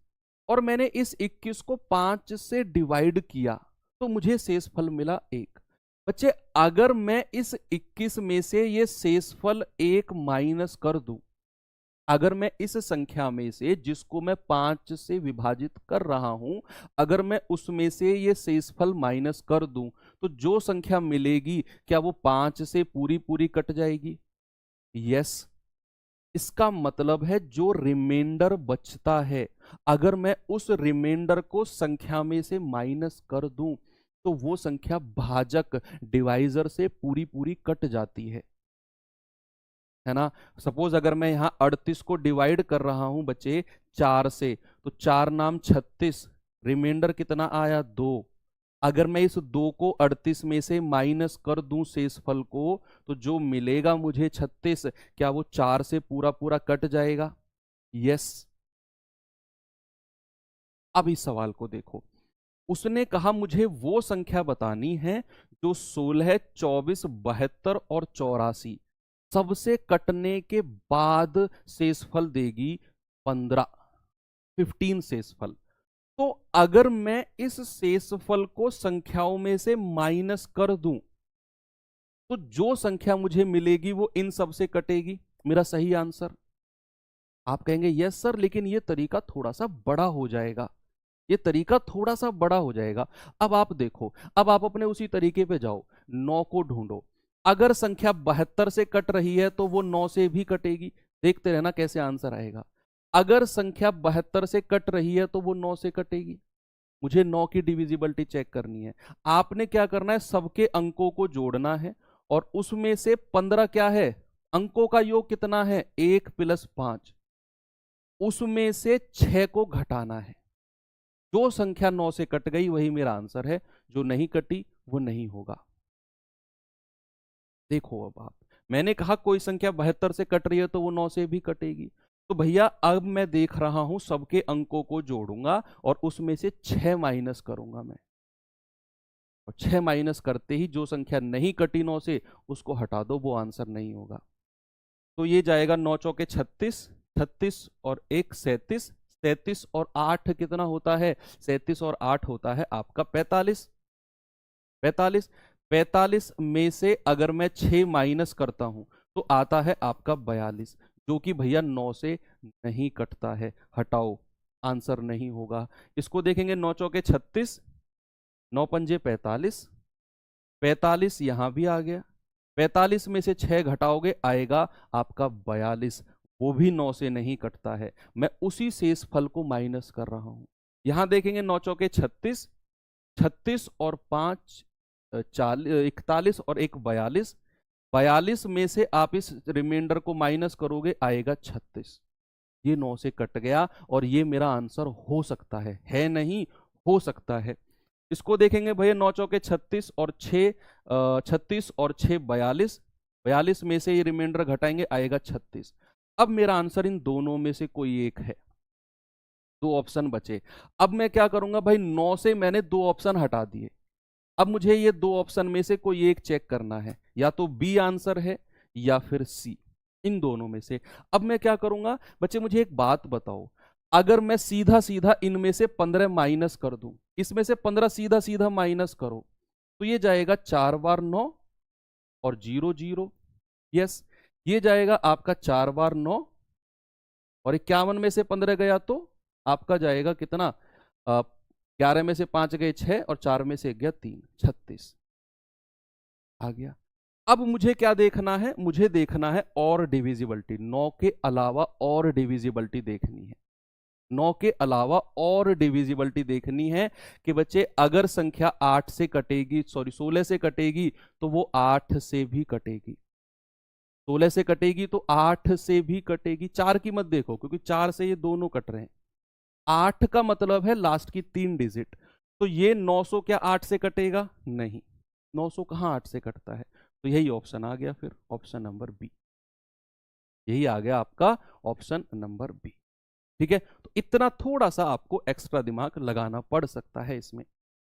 और मैंने इस 21 को 5 से डिवाइड किया तो मुझे शेषफल मिला 1। बच्चे अगर मैं इस 21 में से ये शेषफल 1 माइनस कर दूं, अगर मैं इस संख्या में से जिसको मैं 5 से विभाजित कर रहा हूं, अगर मैं उसमें से ये शेषफल माइनस कर दूं, तो जो संख्या मिलेगी क्या वो 5 से पूरी पूरी कट जाएगी? यस। इसका मतलब है जो रिमाइंडर बचता है, अगर मैं उस रिमाइंडर को संख्या में से माइनस कर दूं तो वो संख्या भाजक, डिवाइजर से पूरी पूरी कट जाती है ना? सपोज अगर मैं यहां 38 को डिवाइड कर रहा हूं बच्चे 4 से, तो 4 नाम 36, रिमाइंडर कितना आया? 2। अगर मैं इस 2 को 38 में से माइनस कर दूं शेषफल को, तो जो मिलेगा मुझे 36, क्या वो 4 से पूरा पूरा कट जाएगा? यस। अब इस सवाल को देखो, उसने कहा मुझे वो संख्या बतानी है जो 16, 24, 72 और 84 सबसे कटने के बाद शेषफल देगी 15, 15 शेषफल। तो अगर मैं इस शेषफल को संख्याओं में से माइनस कर दूं तो जो संख्या मुझे मिलेगी वो इन सब से कटेगी। मेरा सही आंसर? आप कहेंगे यस सर, लेकिन ये तरीका थोड़ा सा बड़ा हो जाएगा, ये तरीका थोड़ा सा बड़ा हो जाएगा। अब आप देखो, अब आप अपने उसी तरीके पे जाओ, 9 को ढूंढो। अगर संख्या 72 से कट रही है तो वो 9 से भी कटेगी। देखते रहना कैसे आंसर आएगा। अगर संख्या 72 से कट रही है तो वो 9 से कटेगी। मुझे 9 की डिविजिबिलिटी चेक करनी है। आपने क्या करना है? सबके अंकों को जोड़ना है और उसमें से 15 क्या है? अंकों का योग कितना है? 1 + 5। उसमें से 6 को घटाना है। जो संख्या 9 से कट गई वही मेरा आंसर है, जो नहीं कटी वो नहीं होगा। देखो अब आप, मैंने कहा कोई संख्या 72 से कट रही है तो वो 9 से भी कटेगी। तो भैया अब मैं देख रहा हूं सबके अंकों को जोड़ूंगा और उसमें से 6 माइनस करूंगा मैं, और 6 माइनस करते ही जो संख्या नहीं कटी 9 से उसको हटा दो, वो आंसर नहीं होगा। तो ये जाएगा 9 चौके 36, 36 और 1 37, 37 और 8 कितना होता है? 37 और 8 होता है आपका 45। 45, 45 में से अगर मैं 6 माइनस करता हूं तो आता है आपका 42, जो कि भैया 9 से नहीं कटता है। हटाओ, आंसर नहीं होगा। इसको देखेंगे, 9 चौके 36, 9 पंजे 45, 45 यहां भी आ गया। 45 में से 6 घटाओगे आएगा आपका 42, वो भी 9 से नहीं कटता है। मैं उसी शेष फल को माइनस कर रहा हूं। यहां देखेंगे, 9 चौके 36, 36 और 5 41 और 1 42, 42 में से आप इस रिमाइंडर को माइनस करोगे आएगा 36। ये 9 से कट गया और ये मेरा आंसर हो सकता है नहीं, हो सकता है। इसको देखेंगे भैया, 9 चौके 36 और 6 36 और 6 42, 42 में से ये रिमाइंडर घटाएंगे आएगा 36। अब मेरा आंसर इन दोनों में से कोई एक है। दो ऑप्शन बचे। अब मैं क्या करूंगा भाई, 9 से मैंने दो ऑप्शन हटा दिए। अब मुझे ये दो ऑप्शन में से कोई एक चेक करना है, या तो बी आंसर है या फिर सी, इन दोनों में से। अब मैं क्या करूंगा बच्चे, मुझे एक बात बताओ, अगर मैं सीधा सीधा इनमें से 15 माइनस कर दूं, इसमें से 15 सीधा सीधा माइनस करो तो ये जाएगा 4 बार 9 और 0 0। यस, ये जाएगा आपका 4 बार 9 और 51 में से 15 गया तो आपका जाएगा कितना? 11 में से 5 गए 6 और 4 में से गया 3, 36 आ गया। अब मुझे क्या देखना है? मुझे देखना है और डिविजिबिलिटी, 9 के अलावा और डिविजिबिलिटी देखनी है। 9 के अलावा और डिविजिबिलिटी देखनी है कि बच्चे अगर संख्या 8 से कटेगी, सॉरी 16 से कटेगी तो वो 8 से भी कटेगी। 16 से कटेगी तो 8 से भी कटेगी। 4 की मत देखो क्योंकि 4 से ये दोनों कट रहे हैं। 8 का मतलब है लास्ट की 3 डिजिट। तो ये 900 क्या 8 से कटेगा? नहीं, 900 कहां 8 से कटता है? तो यही ऑप्शन आ गया, फिर ऑप्शन नंबर बी, यही आ गया आपका ऑप्शन नंबर बी। ठीक है, तो इतना थोड़ा सा आपको एक्स्ट्रा दिमाग लगाना पड़ सकता है इसमें।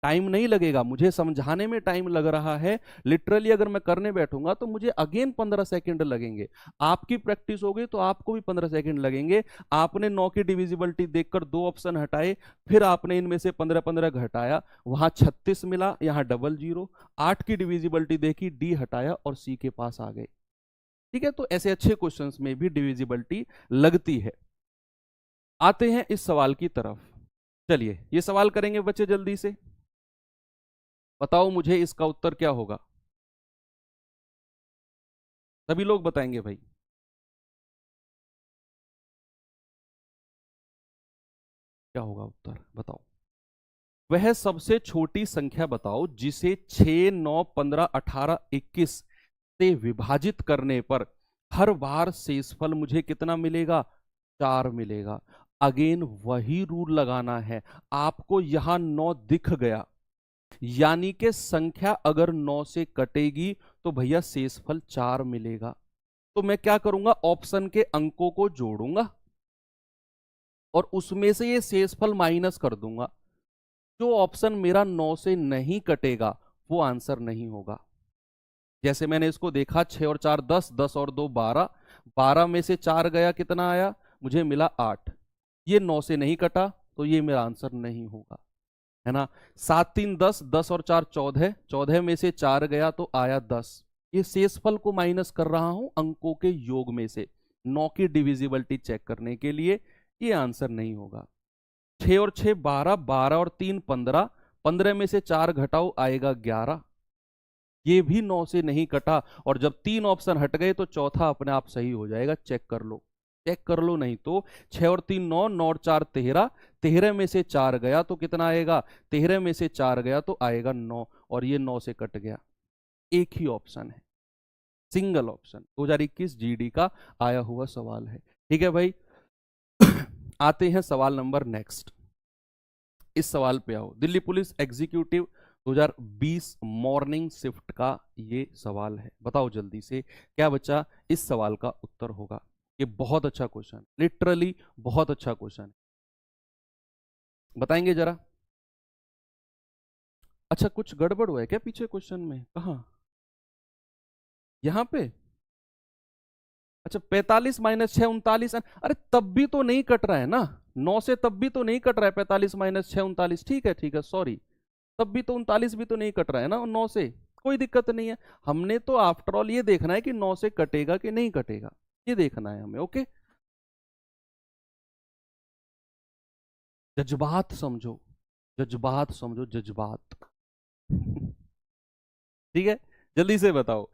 टाइम नहीं लगेगा, मुझे समझाने में टाइम लग रहा है। लिटरली अगर मैं करने बैठूंगा तो मुझे अगेन 15 सेकंड लगेंगे। आपकी प्रैक्टिस हो गई तो आपको भी 15 सेकंड लगेंगे। आपने 9 की डिविजिबिलिटी देखकर दो ऑप्शन हटाए, फिर आपने इनमें से 15 15 घटाया, वहां 36 मिला, यहां डबल जीरो। 8 की डिविजिबिलिटी देखी, डी हटाया और सी के पास आ गए। ठीक है, तो ऐसे अच्छे क्वेश्चंस में भी डिविजिबिलिटी लगती है। आते हैं इस सवाल की तरफ। चलिए ये सवाल करेंगे बच्चे जल्दी से। बताओ मुझे इसका उत्तर क्या होगा? सभी लोग बताएंगे भाई। क्या होगा उत्तर, बताओ। वह सबसे छोटी संख्या बताओ जिसे 6 9 15 18 21 से विभाजित करने पर हर बार शेषफल मुझे कितना मिलेगा? 4 मिलेगा। अगेन वही रूल लगाना है। आपको यहां 9 दिख गया, यानी कि संख्या अगर 9 से कटेगी तो भैया शेषफल 4 मिलेगा। तो मैं क्या करूंगा, ऑप्शन के अंकों को जोड़ूंगा और उसमें से ये शेषफल माइनस कर दूंगा। जो ऑप्शन मेरा 9 से नहीं कटेगा वो आंसर नहीं होगा। जैसे मैंने इसको देखा, 6 और 4 10, 10 और 2 12, 12 में से 4 गया, कितना आया? मुझे मिला 8। ये 9 से नहीं कटा तो ये मेरा आंसर नहीं होगा, है ना। 7 3 10, 10 और 4 14, 14 में से 4 गया तो आया 10। ये शेषफल को माइनस कर रहा हूं अंकों के योग में से, 9 की डिविजिबिलिटी चेक करने के लिए। ये आंसर नहीं होगा। 6 और 6 12, 12 और 3 15, 15 में से 4 घटाओ आएगा 11। ये भी 9 से नहीं कटा, और जब 3 ऑप्शन हट गए तो चौथा अपने आप सही हो जाएगा। चेक कर लो, चेक कर लो, नहीं तो 6 और 3 9, 9 और 4 13, 13 में से 4 गया तो कितना आएगा? 13 में से 4 गया तो आएगा 9, और ये 9 से कट गया। एक ही ऑप्शन है, सिंगल ऑप्शन, 2021 जीडी का आया हुआ सवाल है। ठीक है भाई। आते हैं सवाल नंबर नेक्स्ट। इस सवाल पे आओ। Delhi police executive 2020 morning shift का ये सवाल है। बताओ जल्दी से क्या बच्चा इस सवाल का उत्तर होगा? ये बहुत अच्छा क्वेश्चन, लिटरली बहुत अच्छा क्वेश्चन। बताएंगे जरा। अच्छा, कुछ गड़बड़ हुआ है क्या पीछे क्वेश्चन में? कहा? यहां पे अच्छा 45 माइनस 6 39, अरे तब भी तो नहीं कट रहा है ना, 9 से तब भी तो नहीं कट रहा है, 45 माइनस 6 39, ठीक है सॉरी, तब भी तो 39 भी तो नहीं कट रहा है ना 9 से, कोई दिक्कत नहीं है। हमने तो आफ्टर ऑल ये देखना है कि 9 से कटेगा कि नहीं कटेगा, ये देखना है हमें। ओके, जज्बात समझो, जज्बात समझो, जज्बात। ठीक है, जल्दी से बताओ,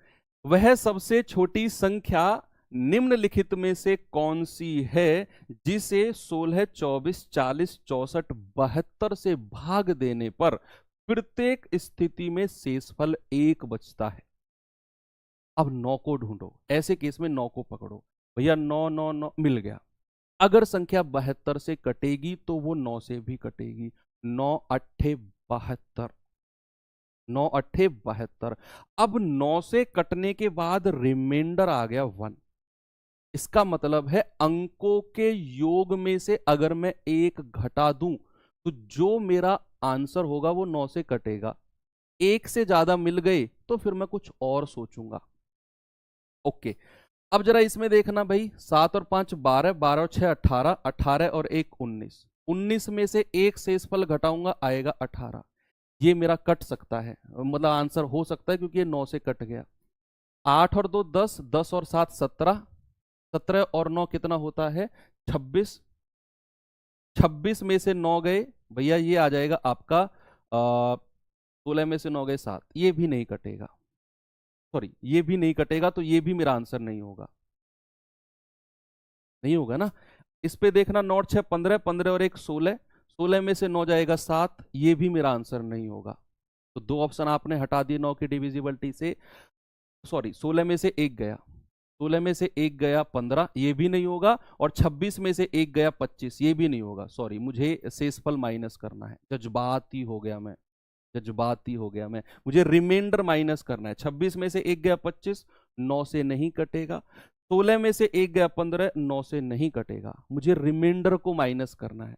वह सबसे छोटी संख्या निम्नलिखित में से कौन सी है जिसे 16 24 40 64 72 से भाग देने पर प्रत्येक स्थिति में शेषफल 1 बचता है। अब 9 को ढूंढो, ऐसे केस में 9 को पकड़ो, भैया 9 9 9 मिल गया। अगर संख्या 72 से कटेगी तो वो 9 से भी कटेगी, 9 अट्ठे 72, 9 अट्ठे 72। अब 9 से कटने के बाद रिमाइंडर आ गया 1, इसका मतलब है अंकों के योग में से अगर मैं 1 घटा दूं तो जो मेरा आंसर होगा वो 9 से कटेगा। 1 से ज्यादा मिल गए तो फिर मैं कुछ और सोचूंगा। ओके, अब जरा इसमें देखना भाई, 7 और 5 12, 12 और 6 18, 18 और 1 19, 19 में से एक शेषफल घटाऊंगा आएगा 18, ये मेरा कट सकता है, मतलब आंसर हो सकता है क्योंकि ये 9 से कट गया। 8 और 2 10, 10 और 7 17, 17 और 9 कितना होता है 26, 26 में से 9 गए भैया, ये आ जाएगा आपका 16 में से 9 गए 7, ये भी नहीं कटेगा, सॉरी ये भी नहीं कटेगा, तो ये भी मेरा आंसर नहीं होगा, नहीं होगा ना। इस पे देखना 9 6 15, 15 और 1 16, 16 में से 9 जाएगा 7, ये भी मेरा आंसर नहीं होगा। तो दो ऑप्शन आपने हटा दिए 9 की डिविजिबिलिटी से, सॉरी 16 में से 1 गया, 16 में से 1 गया 15, ये भी नहीं होगा, और 26 में से 1 गया 25, ये भी नहीं होगा, सॉरी मुझे शेषफल माइनस करना है, जज्बाती हो गया मैं, जज्बाती हो गया मैं, मुझे रिमाइंडर माइनस करना है। 26 में से 1 गया 25, 9 से नहीं कटेगा, 16 में से 1 गया 15, 9 से नहीं कटेगा, मुझे रिमाइंडर को माइनस करना है।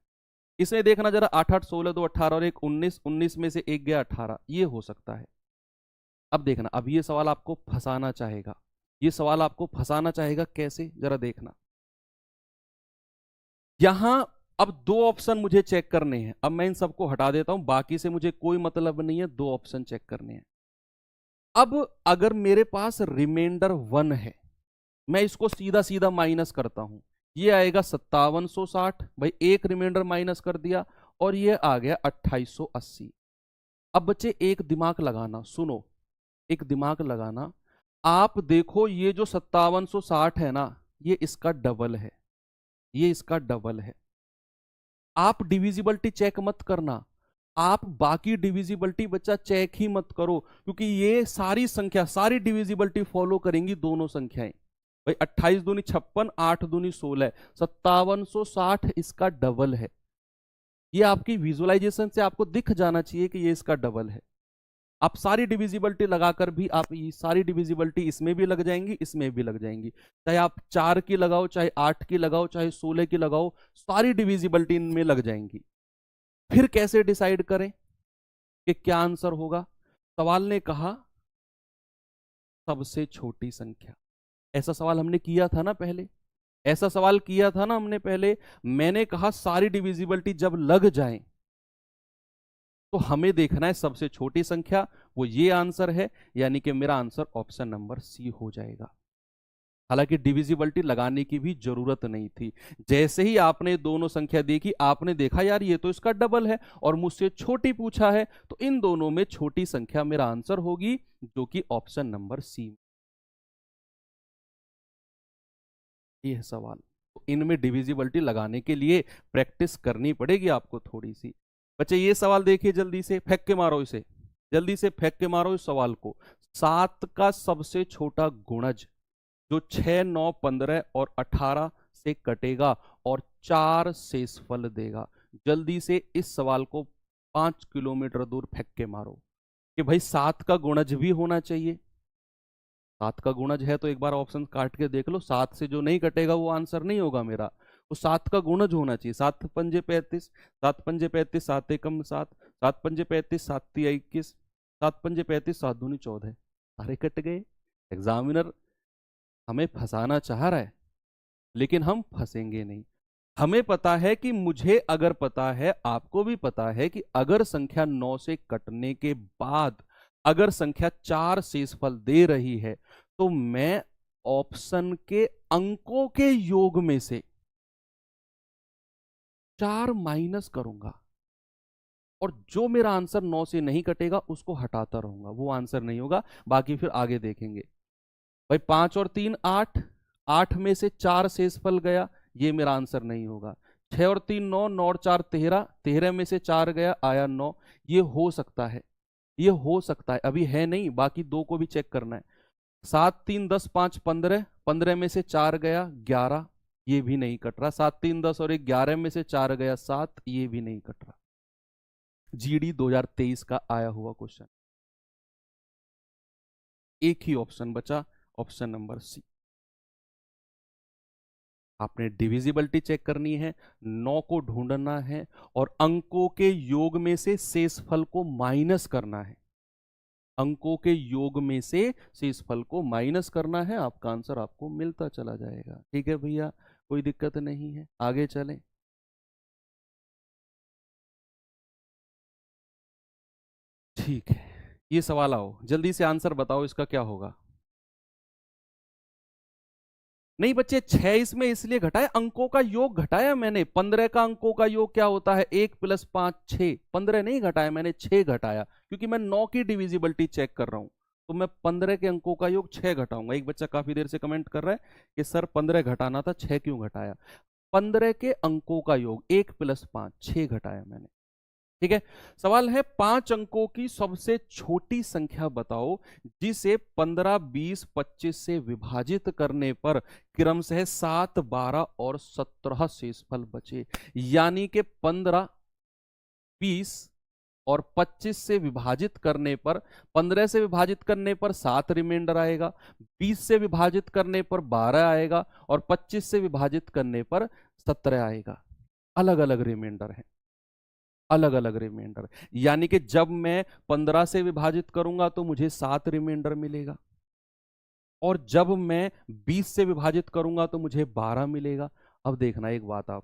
इसमें देखना जरा 8 8 16 2 18 और 1 19, 19 में से 1 गया 18, ये हो सकता है। अब देखना, अब ये सवाल आपको फंसाना चाहेगा, ये सवाल आपको फंसाना चाहेगा कैसे, जरा देखना। यहां अब दो ऑप्शन मुझे चेक करने हैं, अब मैं इन सबको हटा देता हूं, बाकी से मुझे कोई मतलब नहीं है, दो ऑप्शन चेक करने हैं। अब अगर मेरे पास रिमाइंडर 1 है, मैं इसको सीधा सीधा माइनस करता हूं, ये आएगा 5760, भाई एक रिमाइंडर माइनस कर दिया, और ये आ गया 2880। अब बच्चे एक दिमाग लगाना, सुनो, एक दिमाग लगाना, आप देखो ये जो 5760 है ना, ये इसका डबल है, ये इसका डबल है। आप डिविजिबिलिटी चेक मत करना, आप बाकी डिविजिबिलिटी बच्चा चेक ही मत करो, क्योंकि ये सारी संख्या, सारी डिविजिबिलिटी फॉलो करेंगी दोनों संख्याएं। भाई 28 दूनी 56, 8 दूनी 16, 5760 इसका डबल है। ये आपकी विजुअलाइजेशन से आपको दिख जाना चाहिए कि ये इसका डबल है। आप सारी डिविजिबिलिटी लगाकर भी, आप ये सारी डिविजिबिलिटी इसमें भी लग जाएंगी, इसमें भी लग जाएंगी, चाहे आप 4 की लगाओ, चाहे 8 की लगाओ, चाहे 16 की लगाओ, सारी डिविजिबिलिटी इनमें लग जाएंगी। फिर कैसे डिसाइड करें कि क्या आंसर होगा? सवाल ने कहा सबसे छोटी संख्या, ऐसा सवाल हमने किया था ना पहले, ऐसा सवाल किया था ना हमने पहले। मैंने कहा सारी डिविजिबिलिटी जब लग जाए तो हमें देखना है सबसे छोटी संख्या, वो ये आंसर है, यानी कि मेरा आंसर ऑप्शन नंबर सी हो जाएगा। हालांकि डिविजिबिलिटी लगाने की भी जरूरत नहीं थी, जैसे ही आपने दोनों संख्या देखी, आपने देखा यार ये तो इसका डबल है, और मुझसे छोटी पूछा है, तो इन दोनों में छोटी संख्या मेरा आंसर होगी, जो कि ऑप्शन नंबर सी। ये है सवाल। तो इनमें डिविजिबिलिटी लगाने के लिए प्रैक्टिस करनी पड़ेगी आपको थोड़ी सी। बच्चे ये सवाल देखिए, जल्दी से फेंक के मारो इसे, जल्दी से फेंक के मारो इस सवाल को। 7 का सबसे छोटा गुणज जो 6 9 15 और 18 से कटेगा और 4 शेषफल देगा, जल्दी से इस सवाल को 5 किलोमीटर दूर फेंक के मारो कि भाई 7 का गुणज भी होना चाहिए। 7 का गुणज है तो एक बार ऑप्शन काट के देख लो, 7 से जो नहीं कटेगा वो आंसर नहीं होगा मेरा, वो 7 का गुणज होना चाहिए। 7 पंजे 35, 7 पंजे 35, 7 एकम 7, 7 पंजे 35, 7 तिया 21, 7 पंजे 35, 7 दूनी 14, सारे कट गए। एग्जामिनर हमें फंसाना चाह रहा है, लेकिन हम फंसेंगे नहीं। हमें पता है कि मुझे अगर पता है, आपको भी पता है कि अगर संख्या 9 से कटने के बाद अगर संख्या 4 शेषफल दे रही है, तो मैं ऑप्शन के अंकों के योग में से 4 माइनस करूंगा, और जो मेरा आंसर 9 से नहीं कटेगा उसको हटाता रहूंगा, वो आंसर नहीं होगा। बाकी फिर आगे देखेंगे। भाई 5 और 3 8, 8 में से 4 शेषफल गया, ये मेरा आंसर नहीं होगा। 6 और 3 9, 9 और 4 13, 13 में से 4 गया आया 9, ये हो सकता है, ये हो सकता है, अभी है नहीं, बाकी दो को भी चेक करना है। 7 3 10 5 15, 15 में से 4 गया 11, ये भी नहीं कट रहा। 7 3 10 और 11 में से 4 गया 7, ये भी नहीं कट रहा। जीडी 2023 का आया हुआ क्वेश्चन। एक ही ऑप्शन बचा, ऑप्शन नंबर सी। आपने डिविजिबिलिटी चेक करनी है, 9 को ढूंढना है और अंकों के योग में से शेषफल को माइनस करना है। अंकों के योग में से शेषफल को माइनस करना है, आपका आंसर आपको मिलता चला जाएगा। ठीक है भैया, कोई दिक्कत नहीं है, आगे चलें। ठीक है, ये सवाल आओ, जल्दी से आंसर बताओ, इसका क्या होगा। नहीं बच्चे, 6 इसमें इसलिए घटाया, अंकों का योग घटाया मैंने। 15 का अंकों का योग क्या होता है, 1 + 5 6। 15 नहीं घटाया मैंने, 6 घटाया, क्योंकि मैं 9 की डिविजिबिलिटी चेक कर रहा हूं, तो मैं 15 के अंकों का योग 6 घटाऊंगा। एक बच्चा काफी देर से कमेंट कर रहा है कि सर 15 घटाना था, 6 क्यों घटाया। 15 के अंकों का योग 1 + 5 6 घटाया मैंने। ठीक है, सवाल है 5 अंकों की सबसे छोटी संख्या बताओ जिसे 15 20 25 से विभाजित करने पर क्रमशः 7 12 और 17 शेषफल बचे। यानी कि 15 20 और 25 से विभाजित करने पर, 15 से विभाजित करने पर 7 रिमाइंडर आएगा, 20 से विभाजित करने पर 12 आएगा, और 25 से विभाजित करने पर 17 आएगा। अलग अलग रिमाइंडर है, अलग अलग रिमाइंडर। यानी कि जब मैं 15 से विभाजित करूंगा तो मुझे 7 रिमाइंडर मिलेगा, और जब मैं 20 से विभाजित करूंगा तो मुझे 12 मिलेगा। अब देखना एक बात, आप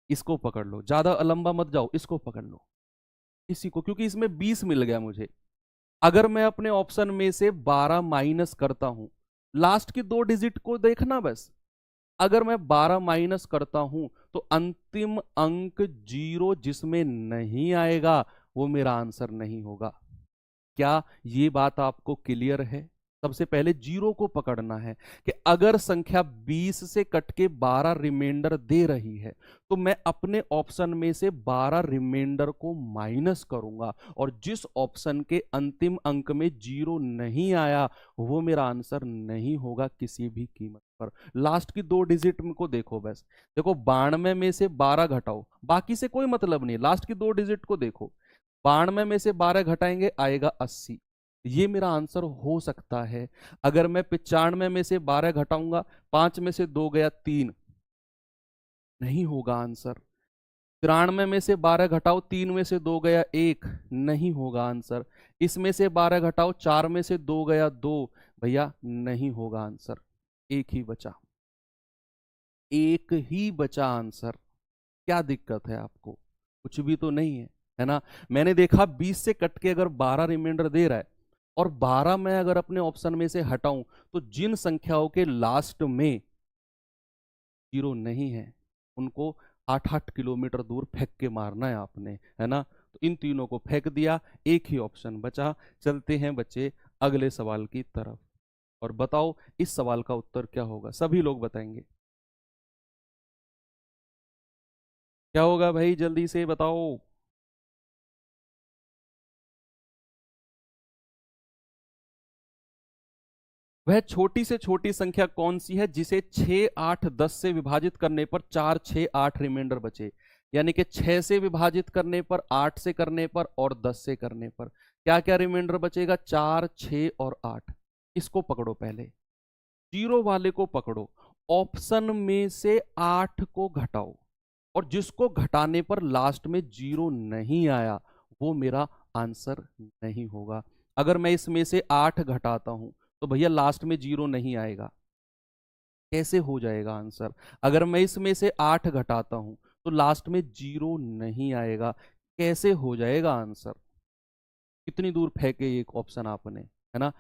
इसको पकड़ लो, ज्यादा लंबा मत जाओ, इसको पकड़ लो, इसी को, क्योंकि इसमें 20 मिल गया मुझे। अगर मैं अपने ऑप्शन में से 12 माइनस करता हूं, लास्ट की 2 डिजिट को देखना बस, अगर मैं 12 माइनस करता हूं तो अंतिम अंक 0 जिसमें नहीं आएगा वो मेरा आंसर नहीं होगा। क्या ये बात आपको क्लियर है। सबसे पहले 0 को पकड़ना है कि अगर संख्या 20 से कट के 12 रिमाइंडर दे रही है तो मैं अपने ऑप्शन में से 12 रिमाइंडर को माइनस करूंगा, और जिस ऑप्शन के अंतिम अंक में 0 नहीं आया वो मेरा आंसर नहीं होगा किसी भी कीमत पर। लास्ट की 2 डिजिट को देखो बस, देखो 92 में से 12 घटाओ, बाकी से कोई मतलब नहीं, लास्ट की 2 डिजिट को देखो। 92 में से 12 घटाएंगे आएगा 80, ये मेरा आंसर हो सकता है। अगर मैं 95 में से 12 घटाऊंगा, 5 में से 2 गया 3, नहीं होगा आंसर। 93 में से 12 घटाओ, 3 में से 2 गया 1, नहीं होगा आंसर। इसमें से 12 घटाओ, 4 में से 2 गया 2, भैया नहीं होगा आंसर। एक ही बचा, एक ही बचा आंसर। क्या दिक्कत है आपको, कुछ भी तो नहीं है ना। मैंने देखा 20 से कट के अगर 12 रिमाइंडर दे रहा है, और 12 मैं अगर अपने ऑप्शन में से हटाऊं, तो जिन संख्याओं के लास्ट में 0 नहीं है उनको 8-8 किलोमीटर दूर फेंक के मारना है आपने, है ना। तो इन तीनों को फेंक दिया, एक ही ऑप्शन बचा। चलते हैं बच्चे अगले सवाल की तरफ, और बताओ इस सवाल का उत्तर क्या होगा, सभी लोग बताएंगे। क्या होगा भाई, जल्दी से बताओ। वह छोटी से छोटी संख्या कौन सी है जिसे 6 8 10 से विभाजित करने पर 4 6 8 रिमाइंडर बचे। यानी कि 6 से विभाजित करने पर, 8 से करने पर और 10 से करने पर क्या क्या रिमाइंडर बचेगा, 4 6 और 8। इसको पकड़ो, पहले 0 वाले को पकड़ो, ऑप्शन में से 8 को घटाओ, और जिसको घटाने पर लास्ट में 0 नहीं आया वो मेरा आंसर नहीं होगा। अगर मैं इसमें से 8 घटाता हूं तो भैया लास्ट में 0 नहीं आएगा। कैसे हो जाएगा आंसर? अगर मैं इसमें से 8 घटाता हूं तो लास्ट में 0 नहीं आएगा। कैसे हो जाएगा आंसर? कितनी दूर फेंके एक ऑप्शन आपने, है ना।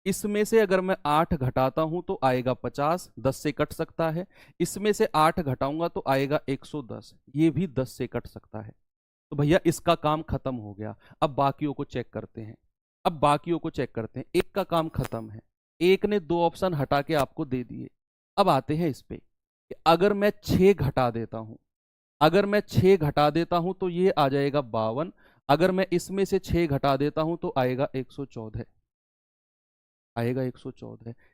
इसमें से अगर मैं 8 घटाता हूं तो आएगा 50, 10 से कट सकता है। इसमें से 8 घटाऊंगा तो आएगा 110, ये भी 10 से कट सकता है। तो भैया इसका काम खत्म हो गया। अब बाकियों को चेक करते हैं। एक का काम खत्म है, एक ने 2 ऑप्शन हटा के आपको दे दिए। अब आते हैं इस पे कि अगर मैं 6 घटा देता हूं तो ये आ जाएगा 52। अगर मैं इसमें से 6 घटा देता हूं तो आएगा 114,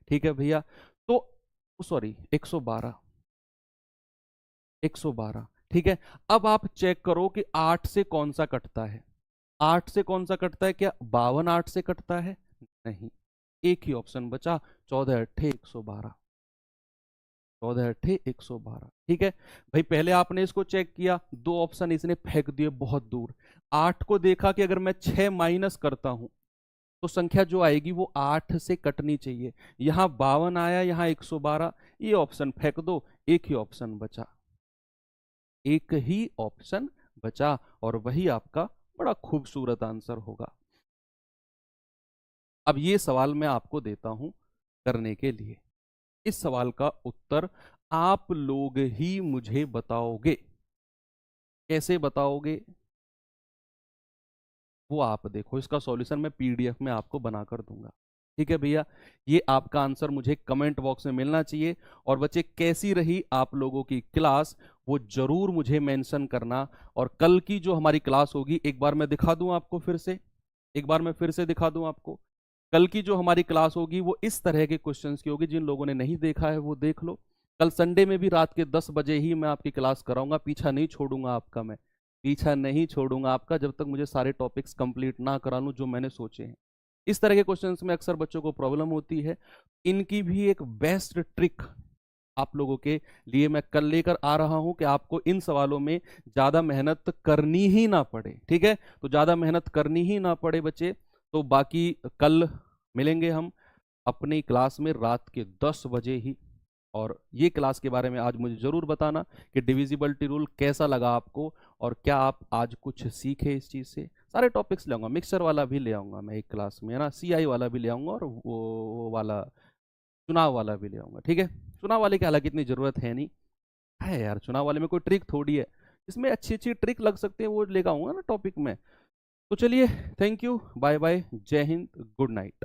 ठीक है भैया। तो सॉरी 112, ठीक है। अब आप चेक करो कि 8 से कौन सा कटता है। 8 से कौन सा कटता है? क्या 52 8 से कटता है? नहीं, एक ही ऑप्शन बचा, 14 अट्ठे 112, 14 अट्ठे 112, ठीक है भाई। पहले आपने इसको चेक किया, 2 ऑप्शन इसने फेंक दिए बहुत दूर। 8 को देखा कि अगर मैं 6 माइनस करता हूं तो संख्या जो आएगी वो 8 से कटनी चाहिए। यहां 52 आया, यहां 112, ये ऑप्शन फेंक दो, एक ही ऑप्शन बचा, और वही आपका बड़ा खूबसूरत आंसर होगा। अब ये सवाल मैं आपको देता हूं करने के लिए। इस सवाल का उत्तर आप लोग ही मुझे बताओगे। कैसे बताओगे वो आप देखो। इसका सॉल्यूशन मैं पीडीएफ में आपको बनाकर दूंगा, ठीक है भैया। ये आपका आंसर मुझे कमेंट बॉक्स में मिलना चाहिए। और बच्चे कैसी रही आप लोगों की क्लास वो जरूर मुझे मेंशन करना। और कल की जो हमारी क्लास होगी, एक बार मैं दिखा दूं आपको फिर से दिखा दूं आपको। कल की जो हमारी क्लास होगी वो इस तरह के क्वेश्चंस की होगी। जिन लोगों ने नहीं देखा है वो देख लो। कल संडे में भी रात के 10 बजे ही मैं आपकी क्लास कराऊंगा। पीछा नहीं छोड़ूंगा आपका जब तक मुझे सारे टॉपिक्स कंप्लीट ना करा लूं जो मैंने सोचे हैं। इस तरह के क्वेश्चंस में अक्सर बच्चों को प्रॉब्लम होती है। इनकी भी एक बेस्ट ट्रिक आप लोगों के लिए मैं कल लेकर आ रहा हूं कि आपको इन सवालों में ज्यादा मेहनत करनी ही ना पड़े, ठीक है। तो ज्यादा मेहनत करनी ही ना पड़े बच्चे। तो बाकी कल मिलेंगे हम अपनी क्लास में रात के 10 बजे ही। और ये क्लास के बारे में आज मुझे ज़रूर बताना कि डिविजिबिलिटी रूल कैसा लगा आपको, और क्या आप आज कुछ सीखे इस चीज़ से। सारे टॉपिक्स ले आऊँगा, मिक्सचर वाला भी ले आऊँगा मैं एक क्लास में, है ना। सीआई वाला भी ले आऊँगा, और वो वाला चुनाव वाला भी ले आऊँगा, ठीक है। चुनाव वाले की हालांकि इतनी ज़रूरत है नहीं है यार, चुनाव वाले में कोई ट्रिक थोड़ी है। इसमें अच्छी अच्छी ट्रिक लग सकती है, वो लेकर आऊँगा ना टॉपिक में। तो चलिए, थैंक यू, बाय बाय, जय हिंद, गुड नाइट।